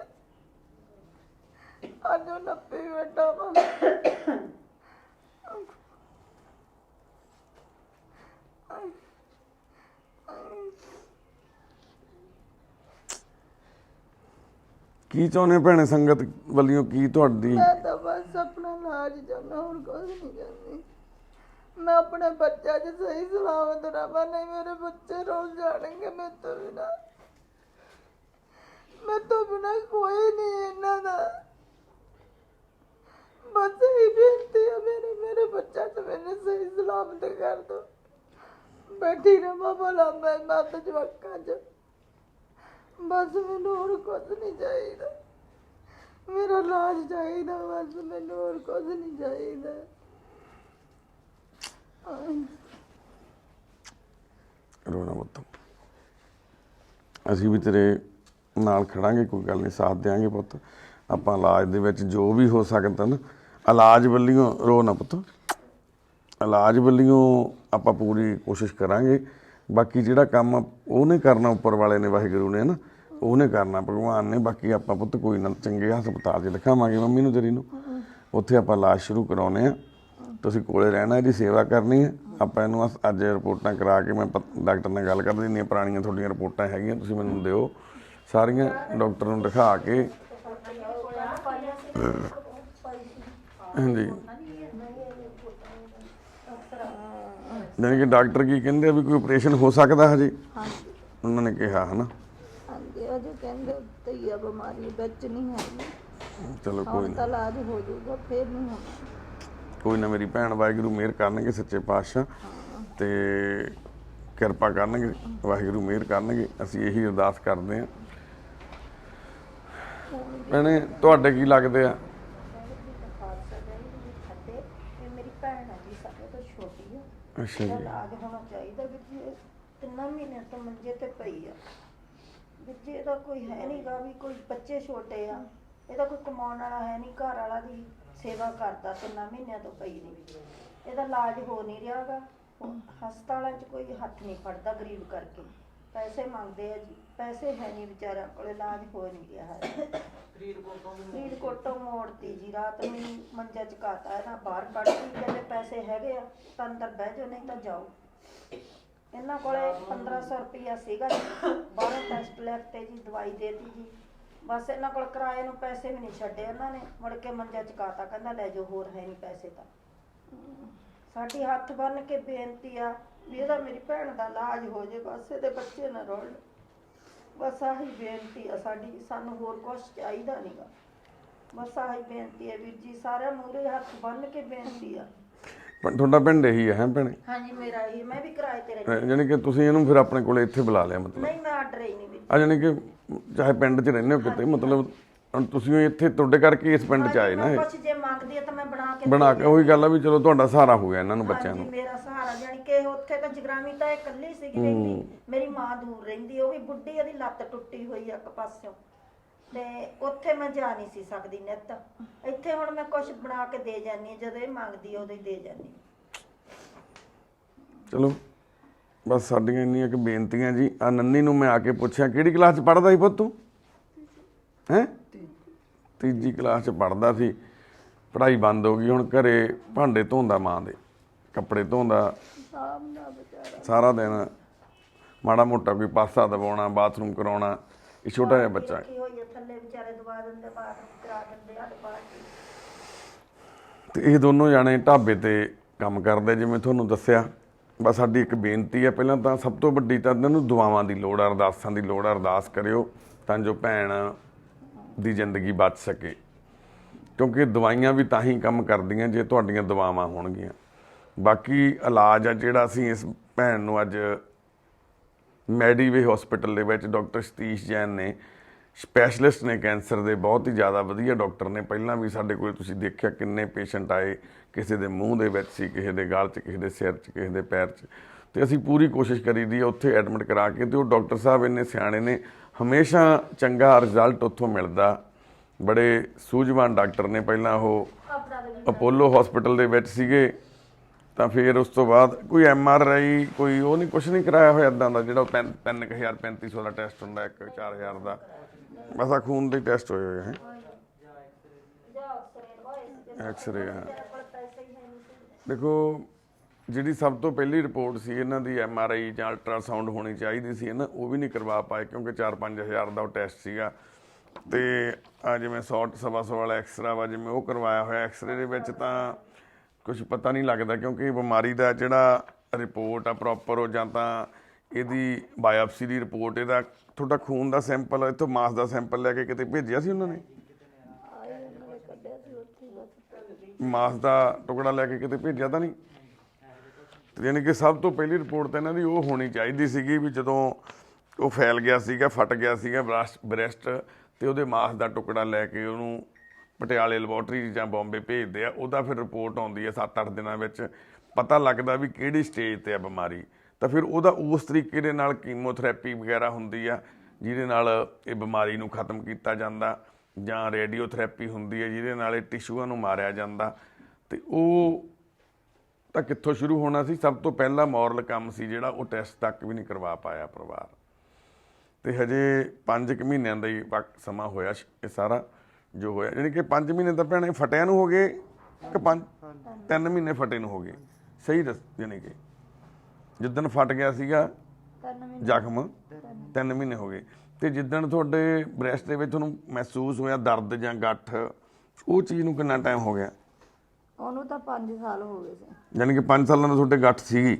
ਅੱਜ ਉਹ 90 ਬੈਠਾ ਵਾ। ਕੀ ਚਾਹੁੰਦੇ ਭੈਣੇ ਸੰਗਤ ਵੱਲੋਂ, ਕੀ ਤੁਹਾਡੀ? ਮੈਂ ਤਾਂ ਬਸ ਆਪਣਾ ਇਲਾਜ ਚਾਹੁੰਦਾ, ਹੋਰ ਕੁਝ ਨਹੀਂ ਚਾਹੁੰਦੀ। ਮੈਂ ਆਪਣੇ ਬੱਚਿਆਂ 'ਚ ਸਹੀ ਸਲਾਮਤ ਰਹਾਂ, ਨਹੀਂ ਮੇਰੇ ਬੱਚੇ ਰੋਲ ਜਾਣਗੇ ਮੇਰੇ ਤੋਂ ਬਿਨਾਂ। ਮੈਂ ਤੋਂ ਬਿਨਾਂ ਕੋਈ ਨਹੀਂ ਇਹਨਾਂ ਦਾ। ਬਸ ਇਹ ਬੇਨਤੀ ਹੈ ਮੇਰੇ ਬੱਚਾ ਤੇ ਮੈਨੂੰ ਸਹੀ ਸਲਾਮਤ ਕਰ ਦੋ। ਬੈਠੀ ਰਵਾਂ ਭਲਾ ਮੈਂ ਮੱਤ ਜਵਾਕਾਂ 'ਚ। ਬਸ ਮੈਨੂੰ ਹੋਰ ਕੁਝ ਨਹੀਂ ਚਾਹੀਦਾ, ਮੇਰਾ ਇਲਾਜ ਚਾਹੀਦਾ, ਬਸ ਮੈਨੂੰ ਹੋਰ ਕੁਝ ਨਹੀਂ ਚਾਹੀਦਾ। ਰੋਣਾ ਪੁੱਤ, ਅਸੀਂ ਵੀ ਤੇਰੇ ਨਾਲ ਖੜਾਂਗੇ, ਕੋਈ ਗੱਲ ਨਹੀਂ, ਸਾਥ ਦਿਆਂਗੇ ਪੁੱਤ। ਆਪਾਂ ਇਲਾਜ ਦੇ ਵਿੱਚ ਜੋ ਵੀ ਹੋ ਸਕਦਾ ਨਾ, ਇਲਾਜ ਵੱਲੋਂ ਰੋ ਨਾ ਪੁੱਤ, ਇਲਾਜ ਵੱਲੋਂ ਆਪਾਂ ਪੂਰੀ ਕੋਸ਼ਿਸ਼ ਕਰਾਂਗੇ। ਬਾਕੀ ਜਿਹੜਾ ਕੰਮ ਉਹਨੇ ਕਰਨਾ, ਉੱਪਰ ਵਾਲੇ ਨੇ, ਵਾਹਿਗੁਰੂ ਨੇ ਨਾ, ਉਹਨੇ ਕਰਨਾ, ਭਗਵਾਨ ਨੇ। ਬਾਕੀ ਆਪਾਂ ਪੁੱਤ ਕੋਈ ਨਾ ਚੰਗੇ ਹਸਪਤਾਲ 'ਚ ਦਿਖਾਵਾਂਗੇ ਮੰਮੀ ਨੂੰ ਤੇਰੀ ਨੂੰ, ਉੱਥੇ ਆਪਾਂ ਇਲਾਜ ਸ਼ੁਰੂ ਕਰਾਉਣੇ ਆ। ਤੁਸੀਂ ਕੋਲੇ ਰਹਿਣਾ, ਇਹਦੀ ਸੇਵਾ ਕਰਨੀ ਹੈ। ਆਪਾਂ ਇਹਨੂੰ ਅੱਜ ਰਿਪੋਰਟਾਂ ਕਰਾ ਕੇ, ਮੈਂ ਡਾਕਟਰ ਨਾਲ ਗੱਲ ਕਰ ਦਿੰਦੀ ਹਾਂ, ਪੁਰਾਣੀਆਂ ਤੁਹਾਡੀਆਂ ਰਿਪੋਰਟਾਂ ਹੈਗੀਆਂ, ਤੁਸੀਂ ਮੈਨੂੰ ਦਿਓ ਸਾਰੀਆਂ, ਡਾਕਟਰ ਨੂੰ ਦਿਖਾ ਕੇ। ਹਾਂਜੀ, ਜਾਣੀ ਕਿ ਡਾਕਟਰ ਕੀ ਕਹਿੰਦੇ ਆ ਵੀ ਕੋਈ ਆਪਰੇਸ਼ਨ ਹੋ ਸਕਦਾ ਹਜੇ, ਉਹਨਾਂ ਨੇ ਕਿਹਾ ਹੈ ਨਾ? ਹਾਂਜੀ, ਅਜੇ ਕਹਿੰਦੇ ਉੱਤੇ ਹੀ ਆ, ਬਿਮਾਰੀ ਵਿੱਚ ਨਹੀਂ ਹੈ। ਚਲੋ ਕੋਈ ਨਾ, ਇਲਾਜ ਹੋ ਜਾਊਗਾ, ਫਿਰ ਨਹੀਂ ਹੋਣਾ। ਕੋਈ ਨਾ ਮੇਰੀ ਭੈਣ, ਵਾਹਿਗੁਰੂ ਮਿਹਰ ਕਰਨਗੇ ਸੱਚੇ ਪਾਤਸ਼ਾਹ, ਤੇ ਕਿਰਪਾ ਕਰਨਗੇ ਵਾਹਿਗੁਰੂ, ਮਿਹਰ ਕਰਨਗੇ। ਅਸੀਂ ਇਹੀ ਅਰਦਾਸ ਕਰਦੇ ਹਾਂ। ਭੈਣੇ ਤੁਹਾਡੇ ਕੀ ਲੱਗਦੇ ਆ? ਇਹ ਮੇਰੀ ਭੈਣ ਹੈ ਜੀ, ਸਾਡੇ ਤੋਂ ਛੋਟੀ ਆ। ਅੱਛਾ ਇਹਦਾ ਜੀ। ਇਲਾਜ ਹੋਣਾ ਚਾਹੀਦਾ ਵੀਰ ਜੀ। ਇਹ 3 ਮਹੀਨੇ ਤੋਂ ਮੰਜੇ ਤੇ ਪਈ ਆ ਵੀਰ ਜੀ। ਇਹਦਾ ਕੋਈ ਹੈ ਨਹੀਂਗਾ ਵੀ, ਕੋਈ ਬੱਚੇ ਛੋਟੇ ਆ, ਇਹਦਾ ਕੋਈ ਕਮਾਉਣ ਵਾਲਾ ਹੈ ਨਹੀਂ, ਘਰ ਵਾਲਾ ਦੀ ਸੇਵਾ ਕਰਦਾ। 3 ਮਹੀਨਿਆਂ ਤੋਂ ਪਈ ਨਹੀਂ, ਇਹਦਾ ਇਲਾਜ ਹੋ ਨਹੀਂ ਰਿਹਾਗਾ। ਹਸਪਤਾਲਾਂ 'ਚ ਕੋਈ ਹੱਥ ਨਹੀਂ ਫੜਦਾ ਗਰੀਬ ਕਰਕੇ, ਪੈਸੇ ਮੰਗਦੇ ਆ ਜੀ, ਪੈਸੇ ਹੈ ਨਹੀਂ ਵਿਚਾਰਿਆਂ ਕੋਲ, ਇਲਾਜ ਹੋ ਨਹੀਂ ਰਿਹਾ ਹੈ। ਫਰੀਦਕੋਟੋਂ ਮੋੜਤੀ ਜੀ, ਰਾਤ ਨੂੰ ਮੰਜਾ ਚਕਾਤਾ ਹੈ ਨਾ, ਬਾਹਰ ਕੱਢਤੀ, ਕਹਿੰਦੇ ਪੈਸੇ ਹੈਗੇ ਆ ਤਾਂ ਅੰਦਰ ਬਹਿ ਜਾਓ, ਨਹੀਂ ਤਾਂ ਜਾਓ। ਇਹਨਾਂ ਕੋਲੇ 1500 ਰੁਪਇਆ ਸੀਗਾ ਜੀ, ਬਾਹਰੋਂ ਟੈਸਟ ਲਿਖਤੇ ਜੀ, ਦਵਾਈ ਦੇਤੀ ਜੀ, ਬਸ ਇਹਨਾਂ ਕੋਲ ਕਿਰਾਏ ਨੂੰ ਪੈਸੇ ਵੀ ਨਹੀਂ ਛੱਡੇ ਇਹਨਾਂ ਨੇ। ਮੁੜ ਕੇ ਮੰਜਾ ਚਕਾਤਾ, ਕਹਿੰਦਾ ਲੈ ਜਾਓ, ਹੋਰ ਹੈ ਨਹੀਂ ਪੈਸੇ ਤਾਂ। ਸਾਡੀ ਹੱਥ ਬੰਨ੍ਹ ਕੇ ਬੇਨਤੀ ਆ ਵੀ ਇਹਦਾ, ਮੇਰੀ ਭੈਣ ਦਾ ਇਲਾਜ ਹੋ ਜੇ, ਬਸ ਇਹਦੇ ਬੱਚੇ ਨਾ ਰੋਣ। ਬਸ ਆਹੀ ਬੇਨਤੀ ਆ ਸਾਡੀ, ਸਾਨੂੰ ਹੋਰ ਕੁਛ ਚਾਹੀਦਾ ਨਹੀਂਗਾ। ਬਸ ਆਹੀ ਬੇਨਤੀ ਹੈ ਵੀਰ ਜੀ, ਸਾਰਿਆਂ ਮੂਹਰੇ ਹੱਥ ਬੰਨ੍ਹ ਕੇ ਬੇਨਤੀ ਆ। ਪਰ ਤੁਹਾਡਾ ਪਿੰਡ ਇਹੀ ਹੈ ਭੈਣੇ? ਹਾਂਜੀ ਮੇਰਾ ਹੀ, ਮੈਂ ਵੀ ਕਿਰਾਏ ਤੇ ਰਹਿੰਦੀ। ਯਾਨੀ ਕਿ ਤੁਸੀਂ ਇਹਨੂੰ ਫਿਰ ਆਪਣੇ ਕੋਲੇ ਇੱਥੇ ਬੁਲਾ ਲਿਆ ਮਤਲਬ? ਨਹੀਂ, ਮੈਂ ਆਰਡਰ ਹੀ ਨਹੀਂ ਵੀਰ ਜੀ। ਆ ਯਾਨੀ ਕਿ ਚਾਹੇ ਪਿੰਡ 'ਚ ਰਹਿੰਦੇ ਹੋ ਕਿਤੇ, ਮਤਲਬ ਹੁਣ ਤੁਸੀਂ ਇੱਥੇ ਤੁਹਾਡੇ ਕਰਕੇ ਇਸ ਪਿੰਡ 'ਚ ਆਏ ਨਾ। ਇਹ ਕੁਛ ਜੇ ਮੰਗਦੀ ਆ ਤਾਂ ਮੈਂ ਬਣਾ ਕੇ, ਉਹੀ ਗੱਲ ਆ ਵੀ ਚਲੋ ਤੁਹਾਡਾ ਸਹਾਰਾ ਹੋ ਗਿਆ ਇਹਨਾਂ ਨੂੰ, ਬੱਚਿਆਂ ਹਾਂਜੀ ਨੂੰ। ਮੇਰਾ ਸਹਾਰਾ, ਜਾਣੀ ਕਿ ਉੱਥੇ ਤਾਂ ਜਗਰਾਮੀ ਤਾਂ ਇਹ ਇਕੱਲੀ ਸੀਗੀ ਰਹਿੰਦੀ, ਮੇਰੀ ਮਾਂ ਦੂਰ ਰਹਿੰਦੀ, ਉਹ ਵੀ ਬੁੱਢੀ, ਉਹਦੀ ਲੱਤ ਟੁੱਟੀ ਹੋਈ ਆ ਇੱਕ ਪਾਸਿਓਂ, ਤੇ ਉੱਥੇ ਮੈਂ ਜਾ ਨਹੀਂ ਸੀ ਸਕਦੀ ਨਿੱਤ। ਇੱਥੇ ਹੁਣ ਮੈਂ ਕੁਛ ਬਣਾ ਕੇ ਦੇ ਜਾਂਦੀ ਹਾਂ, ਜਦੋਂ ਇਹ ਮੰਗਦੀ ਆ ਉਦੋਂ ਹੀ ਦੇ ਜਾਂਦੀ ਹਾਂ। ਚਲੋ ਬਸ ਸਾਡੀਆਂ ਇੰਨੀਆਂ ਕਿ ਬੇਨਤੀਆਂ ਜੀ। ਆ ਨੰਨੀ ਨੂੰ ਮੈਂ ਆ ਕੇ ਪੁੱਛਿਆ ਕਿਹੜੀ ਕਲਾਸ 'ਚ ਪੜ੍ਹਦਾ ਸੀ ਪੁੱਤ ਤੂੰ? ਹੈਂ? ਤੀਜੀ ਕਲਾਸ 'ਚ ਪੜ੍ਹਦਾ ਸੀ। ਪੜ੍ਹਾਈ ਬੰਦ ਹੋ ਗਈ, ਹੁਣ ਘਰੇ ਭਾਂਡੇ ਧੋਂਦਾ, ਮਾਂ ਦੇ ਕੱਪੜੇ ਧੋਂਦਾ ਸਾਰਾ ਦਿਨ, ਮਾੜਾ ਮੋਟਾ ਕੋਈ ਪਾਸਾ ਦਬਾਉਣਾ, ਬਾਥਰੂਮ ਕਰਾਉਣਾ। ਇਹ ਛੋਟਾ ਜਿਹਾ ਬੱਚਾ ਹੈ। ਕੀ ਹੋਈ ਆ, ਥੱਲੇ ਵਿਚਾਰੇ ਦਵਾ ਦਿੰਦੇ, ਬਾਥਰੂਮ ਕਰਾ ਦਿੰਦੇ, ਹੱਡ ਪਾ ਕੇ। ਤੇ ਇਹ ਦੋਨੋਂ ਜਾਣੇ ਢਾਬੇ ਤੇ ਕੰਮ ਕਰਦੇ, ਜਿਵੇਂ ਤੁਹਾਨੂੰ ਦੱਸਿਆ। ਬਸ ਸਾਡੀ ਇੱਕ ਬੇਨਤੀ ਹੈ, ਪਹਿਲਾਂ ਤਾਂ ਸਭ ਤੋਂ ਵੱਡੀ ਤਾਂ ਇਹਨਾਂ ਨੂੰ ਦੁਆਵਾਂ ਦੀ ਲੋੜ ਆ, ਅਰਦਾਸਾਂ ਦੀ ਲੋੜ ਆ। ਅਰਦਾਸ ਕਰਿਓ ਤਾਂ ਜੋ ਭੈਣ ਦੀ ਜ਼ਿੰਦਗੀ ਬਚ ਸਕੇ, ਕਿਉਂਕਿ ਦਵਾਈਆਂ ਵੀ ਤਾਂ ਹੀ ਕੰਮ ਕਰਦੀਆਂ ਜੇ ਤੁਹਾਡੀਆਂ ਦੁਆਵਾਂ ਹੋਣਗੀਆਂ। ਬਾਕੀ ਇਲਾਜ ਆ ਜਿਹੜਾ, ਅਸੀਂ ਇਸ ਭੈਣ ਨੂੰ ਅੱਜ ਮੈਡੀਵੇ ਹਸਪੀਟਲ ਦੇ ਵਿੱਚ ਡਾਕਟਰ ਸਤੀਸ਼ ਜੈਨ ਨੇ, ਸਪੈਸ਼ਲਿਸਟ ਨੇ ਕੈਂਸਰ ਦੇ, ਬਹੁਤ ਹੀ ਜ਼ਿਆਦਾ ਵਧੀਆ ਡਾਕਟਰ ਨੇ। ਪਹਿਲਾਂ ਵੀ ਸਾਡੇ ਕੋਲ ਤੁਸੀਂ ਦੇਖਿਆ ਕਿੰਨੇ ਪੇਸ਼ੈਂਟ ਆਏ, ਕਿਸੇ ਦੇ ਮੂੰਹ ਦੇ ਵਿੱਚ ਸੀ, ਕਿਸੇ ਦੇ ਗਲ 'ਚ, ਕਿਸੇ ਦੇ ਸਿਰ 'ਚ, ਕਿਸੇ ਦੇ ਪੈਰ 'ਚ। ਤੇ ਅਸੀਂ ਪੂਰੀ ਕੋਸ਼ਿਸ਼ ਕਰੀਦੀ ਆ ਉੱਥੇ ਐਡਮਿਟ ਕਰਾ ਕੇ, ਤੇ ਉਹ ਡਾਕਟਰ ਸਾਹਿਬ ਇੰਨੇ ਸਿਆਣੇ ਨੇ, ਹਮੇਸ਼ਾ ਚੰਗਾ ਰਿਜ਼ਲਟ ਉੱਥੋਂ ਮਿਲਦਾ। ਬੜੇ ਸੂਝਵਾਨ ਡਾਕਟਰ ਨੇ। ਪਹਿਲਾਂ ਉਹ ਅਪੋਲੋ ਹਸਪੀਟਲ ਦੇ ਵਿੱਚ ਸੀਗੇ, ਤਾਂ ਫਿਰ ਉਸ ਤੋਂ ਬਾਅਦ ਕੋਈ MRI, ਕੋਈ ਉਹ ਨਹੀਂ, ਕੁਛ ਨਹੀਂ ਕਰਾਇਆ ਹੋਇਆ ਇੱਦਾਂ ਦਾ ਜਿਹੜਾ 3000-3500 ਦਾ ਟੈਸਟ ਹੁੰਦਾ, 4000 ਦਾ। ਬਸ ਆ ਖੂਨ ਦੇ ਟੈਸਟ ਹੋਏ ਹੋਏ ਹੈ, ਐਕਸਰੇ। ਹਾਂ ਦੇਖੋ, ਜਿਹੜੀ ਸਭ ਤੋਂ ਪਹਿਲੀ ਰਿਪੋਰਟ ਸੀ ਇਹਨਾਂ ਦੀ MRI ਜਾਂ ਅਲਟਰਾਸਾਊਂਡ ਹੋਣੀ ਚਾਹੀਦੀ ਸੀ ਨਾ, ਉਹ ਵੀ ਨਹੀਂ ਕਰਵਾ ਪਾਏ, ਕਿਉਂਕਿ 4-5 ਹਜ਼ਾਰ ਦਾ ਉਹ ਟੈਸਟ ਸੀਗਾ। ਤੇ ਆ ਜਿਵੇਂ 100-125 ਵਾਲਾ ਐਕਸਰਾ ਵਾ, ਜਿਵੇਂ ਉਹ ਕਰਵਾਇਆ ਹੋਇਆ, ਐਕਸਰੇ ਦੇ ਵਿੱਚ ਤਾਂ ਕੁਝ ਪਤਾ ਨਹੀਂ ਲੱਗਦਾ, ਕਿਉਂਕਿ ਬਿਮਾਰੀ ਦਾ ਜਿਹੜਾ ਰਿਪੋਰਟ ਆ ਪ੍ਰੋਪਰ, ਉਹ ਜਾਂ ਤਾਂ ਇਹਦੀ ਬਾਇਓਪਸੀ ਦੀ ਰਿਪੋਰਟ, ਇਹਦਾ ਤੁਹਾਡਾ ਖੂਨ ਦਾ ਸੈਂਪਲ, ਇੱਥੋਂ ਮਾਸ ਦਾ ਸੈਂਪਲ ਲੈ ਕੇ ਕਿਤੇ ਭੇਜਿਆ ਸੀ ਉਹਨਾਂ ਨੇ? ਮਾਸ ਦਾ ਟੁਕੜਾ ਲੈ ਕੇ ਕਿਤੇ ਭੇਜਿਆ ਤਾਂ ਨਹੀਂ? ਯਾਨੀ ਕਿ ਸਭ ਤੋਂ ਪਹਿਲੀ ਰਿਪੋਰਟ ਤਾਂ ਇਹਨਾਂ ਦੀ ਉਹ ਹੋਣੀ ਚਾਹੀਦੀ ਸੀਗੀ ਵੀ ਜਦੋਂ ਉਹ ਫੈਲ ਗਿਆ ਸੀਗਾ, ਫਟ ਗਿਆ ਸੀਗਾ ਬ੍ਰੈਸਟ, ਤੇ ਉਹਦੇ ਮਾਸ ਦਾ ਟੁਕੜਾ ਲੈ ਕੇ ਉਹਨੂੰ ਪਟਿਆਲੇ ਲੈਬੋਰਟਰੀ ਜਾਂ ਬੰਬੇ ਭੇਜਦੇ ਆ। ਉਹਦਾ ਫਿਰ ਰਿਪੋਰਟ ਆਉਂਦੀ ਹੈ 7-8 ਦਿਨਾਂ ਵਿੱਚ, ਪਤਾ ਲੱਗਦਾ ਵੀ ਕਿਹੜੀ ਸਟੇਜ ਤੇ ਆ ਬਿਮਾਰੀ। ਤਾਂ ਫਿਰ ਉਹਦਾ ਉਸ ਤਰੀਕੇ ਦੇ ਨਾਲ ਕੀਮੋਥੈਰੇਪੀ ਵਗੈਰਾ ਹੁੰਦੀ ਆ, ਜਿਹਦੇ ਨਾਲ ਇਹ ਬਿਮਾਰੀ ਨੂੰ ਖਤਮ ਕੀਤਾ ਜਾਂਦਾ, ਜਾਂ ਰੇਡੀਓਥੈਰੇਪੀ ਹੁੰਦੀ ਹੈ ਜਿਹਦੇ ਨਾਲ ਇਹ ਟਿਸ਼ੂਆਂ ਨੂੰ ਮਾਰਿਆ ਜਾਂਦਾ। ਤੇ ਉਹ ਤਾਂ ਕਿੱਥੋਂ ਸ਼ੁਰੂ ਹੋਣਾ ਸੀ? ਸਭ ਤੋਂ ਪਹਿਲਾ ਮੋਰਲ ਕੰਮ ਸੀ ਜਿਹੜਾ, ਉਹ ਟੈਸਟ ਤੱਕ ਵੀ ਨਹੀਂ ਕਰਵਾ ਪਾਇਆ ਪਰਿਵਾਰ। ਤੇ ਹਜੇ 5 ਮਹੀਨਿਆਂ ਦਾ ਹੀ ਵਕਤ ਸਮਾਂ ਹੋਇਆ ਇਹ ਸਾਰਾ ਜੋ ਹੋਇਆ। ਯਾਨੀ ਕਿ 5 ਮਹੀਨੇ ਤਾਂ ਭੈਣੇ ਫਟਿਆਂ ਨੂੰ ਹੋ ਗਏ ਕਿ 3 ਮਹੀਨੇ ਫਟੇ ਨੂੰ ਹੋ ਗਏ? ਸਹੀ ਦੱਸ, ਯਾਨੀ ਕਿ ਜਿੱਦਣ ਫਟ ਗਿਆ ਸੀਗਾ ਜ਼ਖਮ 3 ਮਹੀਨੇ ਹੋ ਗਏ। ਤੇ ਜਿੱਦਣ ਤੁਹਾਡੇ ਬ੍ਰੈਸਟ ਦੇ ਵਿੱਚ ਤੁਹਾਨੂੰ ਮਹਿਸੂਸ ਹੋਇਆ ਦਰਦ ਜਾਂ ਗੱਠ, ਉਹ ਚੀਜ਼ ਨੂੰ ਕਿੰਨਾ ਟਾਈਮ ਹੋ ਗਿਆ? ਉਹਨੂੰ ਤਾਂ 5 ਸਾਲ ਹੋ ਗਏ ਸੀ। ਯਾਨੀ ਕਿ 5 ਸਾਲਾਂ ਦਾ ਤੁਹਾਡੇ ਗੱਠ ਸੀਗੀ?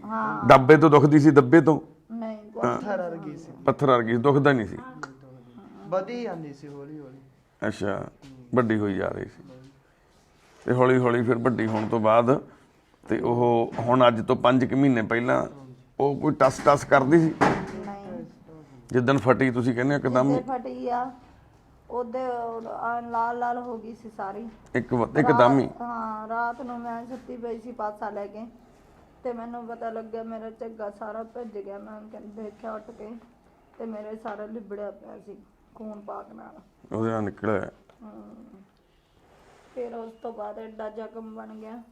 ਡੱਬੇ ਤੋਂ ਦੁਖਦੀ ਸੀ? ਦੱਬੇ ਤੋਂ? ਨਹੀਂ, ਪੱਥਰ ਵਰਗੀ ਸੀ। ਪੱਥਰ ਵਰਗੀ ਸੀ, ਦੁਖਦਾ ਨਹੀਂ ਸੀ? ਵਧੀ ਜਾਂਦੀ ਸੀ ਹੌਲੀ ਹੌਲੀ। ਅੱਛਾ, ਵੱਡੀ ਹੋਈ ਜਾ ਰਹੀ ਸੀ। ਤੇ ਹੌਲੀ ਹੌਲੀ ਫਿਰ ਵੱਡੀ ਹੋਣ ਤੋਂ ਬਾਅਦ, ਤੇ ਉਹ ਹੁਣ ਅੱਜ ਤੋਂ 5 ਮਹੀਨੇ ਪਹਿਲਾਂ ਉਹ ਕੋਈ ਟਸ ਕਰਦੀ ਸੀ? ਨਹੀਂ, ਜਿੱਦਣ ਫਟੀ ਤੁਸੀਂ ਕਹਿੰਦੇ ਹੋ ਇੱਕਦਮ ਫਟੀ ਆ ਉਹਦੇ ਲਾਲ ਲਾਲ ਹੋ ਗਈ ਸੀ ਸਾਰੀ ਇੱਕਦਮ ਹੀ। ਹਾਂ, ਰਾਤ ਨੂੰ ਮੈਂ ਸੁੱਤੀ ਪਈ ਸੀ ਪਾਸਾ ਲੈ ਕੇ, ਤੇ ਮੈਨੂੰ ਪਤਾ ਲੱਗਿਆ ਮੇਰਾ ਝੱਗਾ ਸਾਰਾ ਭਿੱਜ ਗਿਆ। ਮੈਂ ਕਹਿੰਦੀ ਦੇਖਿਆ ਉੱਠ ਕੇ, ਤੇ ਮੇਰੇ ਸਾਰਾ ਲਿਬੜਿਆ ਪਿਆ ਸੀ ਖੂਨ ਪਾਕ ਨਾਲ। ਉਹਦੇ ਨਾਲ ਨਿਕਲਿਆ। ਫਿਰ ਉਸ ਤੋਂ ਬਾਅਦ ਐਡਾ ਜ਼ਖਮ ਬਣ ਗਿਆ,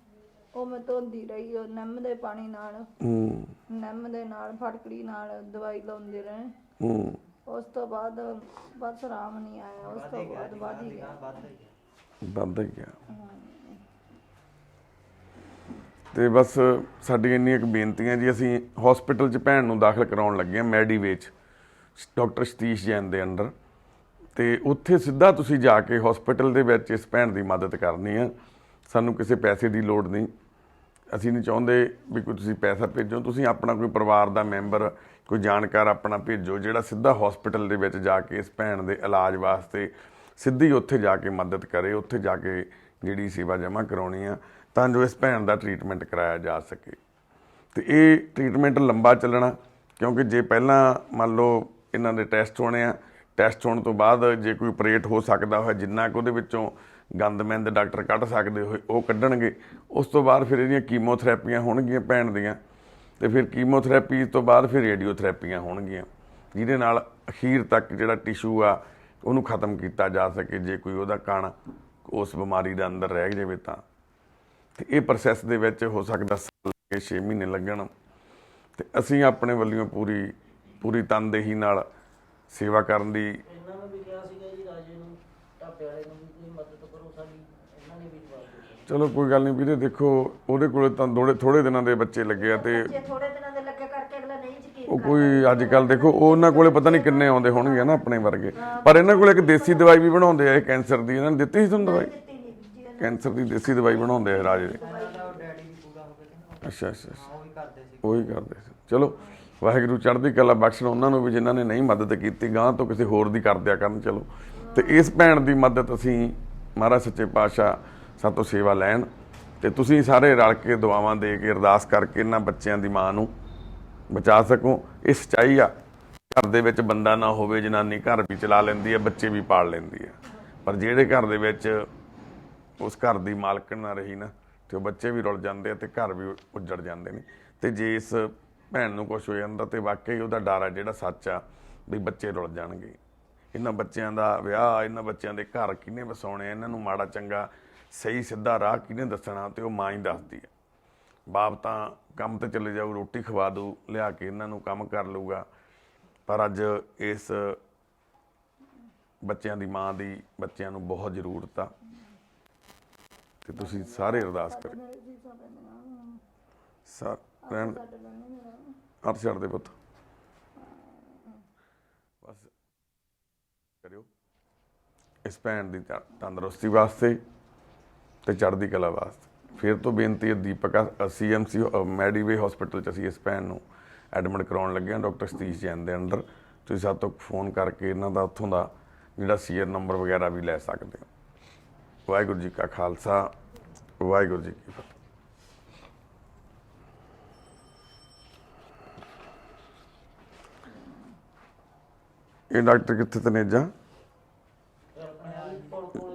ਉਹ ਮੈਂ ਧੋਂਦੀ ਰਹੀ ਉਹ ਨਿੰਮ ਦੇ ਪਾਣੀ ਨਾਲ, ਨਿੰਮ ਦੇ ਨਾਲ ਫਟਕੜੀ ਨਾਲ ਦਵਾਈ ਲਾਉਂਦੇ ਰਹੇ। ਉਸ ਤੋਂ ਬਾਅਦ ਬਸ ਆਰਾਮ ਨਹੀਂ ਆਇਆ। ਉਸ ਤੋਂ ਬਾਅਦ ਵੱਧ ਹੀ ਗਿਆ। ਵੱਧ ਹੀ ਗਿਆ। ਤੇ ਬਸ ਸਾਡੀ ਇੰਨੀ ਇੱਕ ਬੇਨਤੀ ਹੈ ਜੀ, ਅਸੀਂ ਹਸਪੀਟਲ 'ਚ ਭੈਣ ਨੂੰ ਦਾਖਲ ਕਰਾਉਣ ਲੱਗੇ ਹਾਂ ਮੈਡੀਵੇ 'ਚ, ਡਾਕਟਰ ਸਤੀਸ਼ ਜੈਨ ਦੇ ਅੰਡਰ। ਤੇ ਉੱਥੇ ਸਿੱਧਾ ਤੁਸੀਂ ਜਾ ਕੇ ਹਸਪੀਟਲ ਦੇ ਵਿੱਚ ਇਸ ਭੈਣ ਦੀ ਮਦਦ ਕਰਨੀ ਆ। ਸਾਨੂੰ ਕਿਸੇ ਪੈਸੇ ਦੀ ਲੋੜ ਨਹੀਂ। ਅਸੀਂ ਨਹੀਂ ਚਾਹੁੰਦੇ ਵੀ ਕੋਈ ਤੁਸੀਂ ਪੈਸਾ ਭੇਜੋ। ਤੁਸੀਂ ਆਪਣਾ ਕੋਈ ਪਰਿਵਾਰ ਦਾ ਮੈਂਬਰ, ਕੋਈ ਜਾਣਕਾਰ ਆਪਣਾ ਭੇਜੋ, ਜਿਹੜਾ ਸਿੱਧਾ ਹਸਪੀਟਲ ਦੇ ਵਿੱਚ ਜਾ ਕੇ ਇਸ ਭੈਣ ਦੇ ਇਲਾਜ ਵਾਸਤੇ ਸਿੱਧੀ ਉੱਥੇ ਜਾ ਕੇ ਮਦਦ ਕਰੇ। ਉੱਥੇ ਜਾ ਕੇ ਜਿਹੜੀ ਸੇਵਾ ਜਮ੍ਹਾਂ ਕਰਾਉਣੀ ਆ, ਤਾਂ ਜੋ ਇਸ ਭੈਣ ਦਾ ਟਰੀਟਮੈਂਟ ਕਰਾਇਆ ਜਾ ਸਕੇ। ਤੇ ਇਹ ਟਰੀਟਮੈਂਟ ਲੰਬਾ ਚੱਲਣਾ, ਕਿਉਂਕਿ ਜੇ ਪਹਿਲਾਂ ਮੰਨ ਲਓ ਇਹਨਾਂ ਦੇ ਟੈਸਟ ਹੋਣੇ ਆ, ਟੈਸਟ ਹੋਣ ਤੋਂ ਬਾਅਦ ਜੇ ਕੋਈ ਆਪਰੇਟ ਹੋ ਸਕਦਾ ਹੋਇਆ, ਜਿੰਨਾ ਕੁ ਉਹਦੇ ਵਿੱਚੋਂ ਗੰਦਮੰਦ ਡਾਕਟਰ ਕੱਢ ਸਕਦੇ ਹੋਏ ਉਹ ਕੱਢਣਗੇ। ਉਸ ਤੋਂ ਬਾਅਦ ਫਿਰ ਇਹਦੀਆਂ ਕੀਮੋਥੈਰੇਪੀਆਂ ਹੋਣਗੀਆਂ ਭੈਣ ਦੀਆਂ, ਤੇ ਫਿਰ ਕੀਮੋਥੈਰੇਪੀ ਤੋਂ ਬਾਅਦ ਫਿਰ ਰੇਡੀਓਥੈਰੇਪੀਆਂ ਹੋਣਗੀਆਂ, ਜਿਹਦੇ ਨਾਲ ਅਖੀਰ ਤੱਕ ਜਿਹੜਾ ਟਿਸ਼ੂ ਆ ਉਹਨੂੰ ਖਤਮ ਕੀਤਾ ਜਾ ਸਕੇ। ਜੇ ਕੋਈ ਉਹਦਾ ਕਣ ਉਸ ਬਿਮਾਰੀ ਦੇ ਅੰਦਰ ਰਹਿ ਜਾਵੇ ਤਾਂ। ਤੇ ਇਹ ਪ੍ਰੋਸੈਸ ਦੇ ਵਿੱਚ ਹੋ ਸਕਦਾ 6 ਮਹੀਨੇ ਲੱਗਣ। ਤੇ ਅਸੀਂ ਆਪਣੇ ਵੱਲੋਂ ਪੂਰੀ ਤਨਦੇਹੀ ਨਾਲ ਸੇਵਾ ਕਰਨ ਦੀ। ਇਹਨਾਂ ਨੂੰ ਵੀ ਕਿਹਾ ਸੀਗਾ ਜੀ, ਰਾਜੇ ਨੂੰ, ਢਾਬੇ ਵਾਲੇ ਨੂੰ ਵੀ ਕੋਈ ਮਦਦ ਕਰੋ ਸਾਡੀ, ਇਹਨਾਂ ਨੇ ਵੀ ਜਵਾਬ ਦਿੱਤਾ। ਚਲੋ ਕੋਈ ਗੱਲ ਨਹੀਂ ਵੀਰੇ, ਦੇਖੋ ਉਹਦੇ ਕੋਲੇ ਤਾਂ ਥੋੜੇ ਦਿਨਾਂ ਦੇ ਬੱਚੇ ਲੱਗੇ ਆ, ਤੇ ਥੋੜੇ ਦਿਨਾਂ ਦੇ ਲੱਗੇ ਕਰਕੇ ਅਗਲਾ ਨਹੀਂ ਯਕੀਨ ਉਹ ਕੋਈ ਅੱਜ ਕੱਲ ਦੇਖੋ ਉਹਨਾਂ ਕੋਲੇ ਪਤਾ ਨਹੀਂ ਕਿੰਨੇ ਆਉਂਦੇ ਹੋਣਗੇ ਨਾ ਆਪਣੇ ਵਰਗੇ, ਪਰ ਇਹਨਾਂ ਕੋਲੇ ਇੱਕ ਦੇਸੀ ਦਵਾਈ ਵੀ ਬਣਾਉਂਦੇ ਆ ਇਹ ਕੈਂਸਰ ਦੀ। ਇਹਨਾਂ ਨੇ ਦਿੱਤੀ ਸੀ ਤੁਹਾਨੂੰ ਦਵਾਈ? ਕੈਂਸਰ ਦੀ ਦੇਸੀ ਦਵਾਈ ਬਣਾਉਂਦੇ ਆ ਰਾਜੇ ਦੇ। ਡੈਡੀ ਵੀ ਪੂਰਾ ਹੋ ਗਿਆ। ਅੱਛਾ ਉਹੀ ਕਰਦੇ ਸੀ। ਉਹੀ ਕਰਦੇ ਸੀ। ਚਲੋ ਵਾਹਿਗੁਰੂ ਚੜ੍ਹਦੀ ਕਲਾ ਬਖਸ਼ਣ ਉਹਨਾਂ ਨੂੰ ਵੀ, ਜਿਨ੍ਹਾਂ ਨੇ ਨਹੀਂ ਮਦਦ ਕੀਤੀ, ਗਾਂ ਤੋਂ ਕਿਸੇ ਹੋਰ ਦੀ ਕਰ ਦਿਆ ਕਰਨ। ਚਲੋ, ਤੇ ਇਸ ਭੈਣ ਦੀ ਮਦਦ ਅਸੀਂ ਮਹਾਰਾਜ ਸੱਚੇ ਪਾਤਸ਼ਾਹ ਸਾਤੋਂ ਸੇਵਾ ਲੈਣ, ਤੇ ਤੁਸੀਂ ਸਾਰੇ ਰਲ ਕੇ ਦੁਆਵਾਂ ਦੇ ਕੇ ਅਰਦਾਸ ਕਰਕੇ ਇਹਨਾਂ ਬੱਚਿਆਂ ਦੀ ਮਾਂ ਨੂੰ ਬਚਾ ਸਕੋ। ਇਹ ਸੱਚਾਈ ਆ। ਘਰ ਦੇ ਵਿੱਚ ਬੰਦਾ ਨਾ ਹੋਵੇ, ਜਨਾਨੀ ਘਰ ਵੀ ਚਲਾ ਲੈਂਦੀ ਹੈ, ਬੱਚੇ ਵੀ ਪਾਲ ਲੈਂਦੀ ਹੈ, ਪਰ ਜਿਹੜੇ ਘਰ ਦੇ ਵਿੱਚ ਉਸ ਘਰ ਦੀ ਮਾਲਕਣ ਨਾ ਰਹੀ ਨਾ, ਤੇ ਉਹ ਬੱਚੇ ਵੀ ਰੁਲ ਜਾਂਦੇ ਆ ਤੇ ਘਰ ਵੀ ਉੱਜੜ ਜਾਂਦੇ ਨੇ। ਤੇ ਜੇ ਇਸ ਭੈਣ ਨੂੰ ਕੁਛ ਹੋ ਜਾਂਦਾ ਤੇ ਵਾਕਈ ਉਹਦਾ ਡਰ ਆ ਜਿਹੜਾ ਸੱਚ ਆ ਵੀ ਬੱਚੇ ਰੁਲ ਜਾਣਗੇ। ਇਹਨਾਂ ਬੱਚਿਆਂ ਦਾ ਵਿਆਹ, ਇਹਨਾਂ ਬੱਚਿਆਂ ਦੇ ਘਰ ਕਿਹਨੇ ਵਸਾਉਣੇ, ਇਹਨਾਂ ਨੂੰ ਮਾੜਾ ਚੰਗਾ ਸਹੀ ਸਿੱਧਾ ਰਾਹ ਕਿਹਨੇ ਦੱਸਣਾ, ਤੇ ਉਹ ਮਾਂ ਹੀ ਦੱਸਦੀ ਹੈ। ਬਾਪ ਤਾਂ ਕੰਮ ਤੇ ਚਲੇ ਜਾਊ, ਰੋਟੀ ਖਵਾ ਦੂ ਲਿਆ ਕੇ, ਇਹਨਾਂ ਨੂੰ ਕੰਮ ਕਰ ਲਊਗਾ, ਪਰ ਅੱਜ ਇਸ ਬੱਚਿਆਂ ਦੀ ਮਾਂ ਦੀ ਬੱਚਿਆਂ ਨੂੰ ਬਹੁਤ ਜ਼ਰੂਰਤ ਆ। ਤੇ ਤੁਸੀਂ ਸਾਰੇ ਅਰਦਾਸ ਕਰੋ। ਰਹਿਣ ਹੱਥ ਛੱਡ ਦੇ ਪੁੱਤ, ਬਸ ਕਰਿਓ ਇਸ ਭੈਣ ਦੀ ਤੰਦਰੁਸਤੀ ਵਾਸਤੇ ਤੇ ਚੜ੍ਹਦੀ ਕਲਾ ਵਾਸਤੇ। ਫਿਰ ਤੋਂ ਬੇਨਤੀ ਹੈ, ਦੀਪਕ CMC ਮੈਡੀਵੇ ਹਸਪੀਟਲ 'ਚ ਅਸੀਂ ਇਸ ਭੈਣ ਨੂੰ ਐਡਮਿਟ ਕਰਾਉਣ ਲੱਗੇ ਹਾਂ ਡਾਕਟਰ ਸਤੀਸ਼ ਜੈਨ ਦੇ ਅੰਡਰ। ਤੁਸੀਂ ਸਾਡੇ ਤੋਂ ਫੋਨ ਕਰਕੇ ਇਹਨਾਂ ਦਾ ਉੱਥੋਂ ਦਾ ਜਿਹੜਾ ਸੀਅਰ ਨੰਬਰ ਵਗੈਰਾ ਵੀ ਲੈ ਸਕਦੇ ਹੋ। ਵਾਹਿਗੁਰੂ ਜੀ ਕਾ ਖਾਲਸਾ, ਵਾਹਿਗੁਰੂ ਜੀ ਕੀ ਫਤਿਹ। ਇਹ ਡਾਕਟਰ ਕਿੱਥੇ ਤਨੇਜਾ?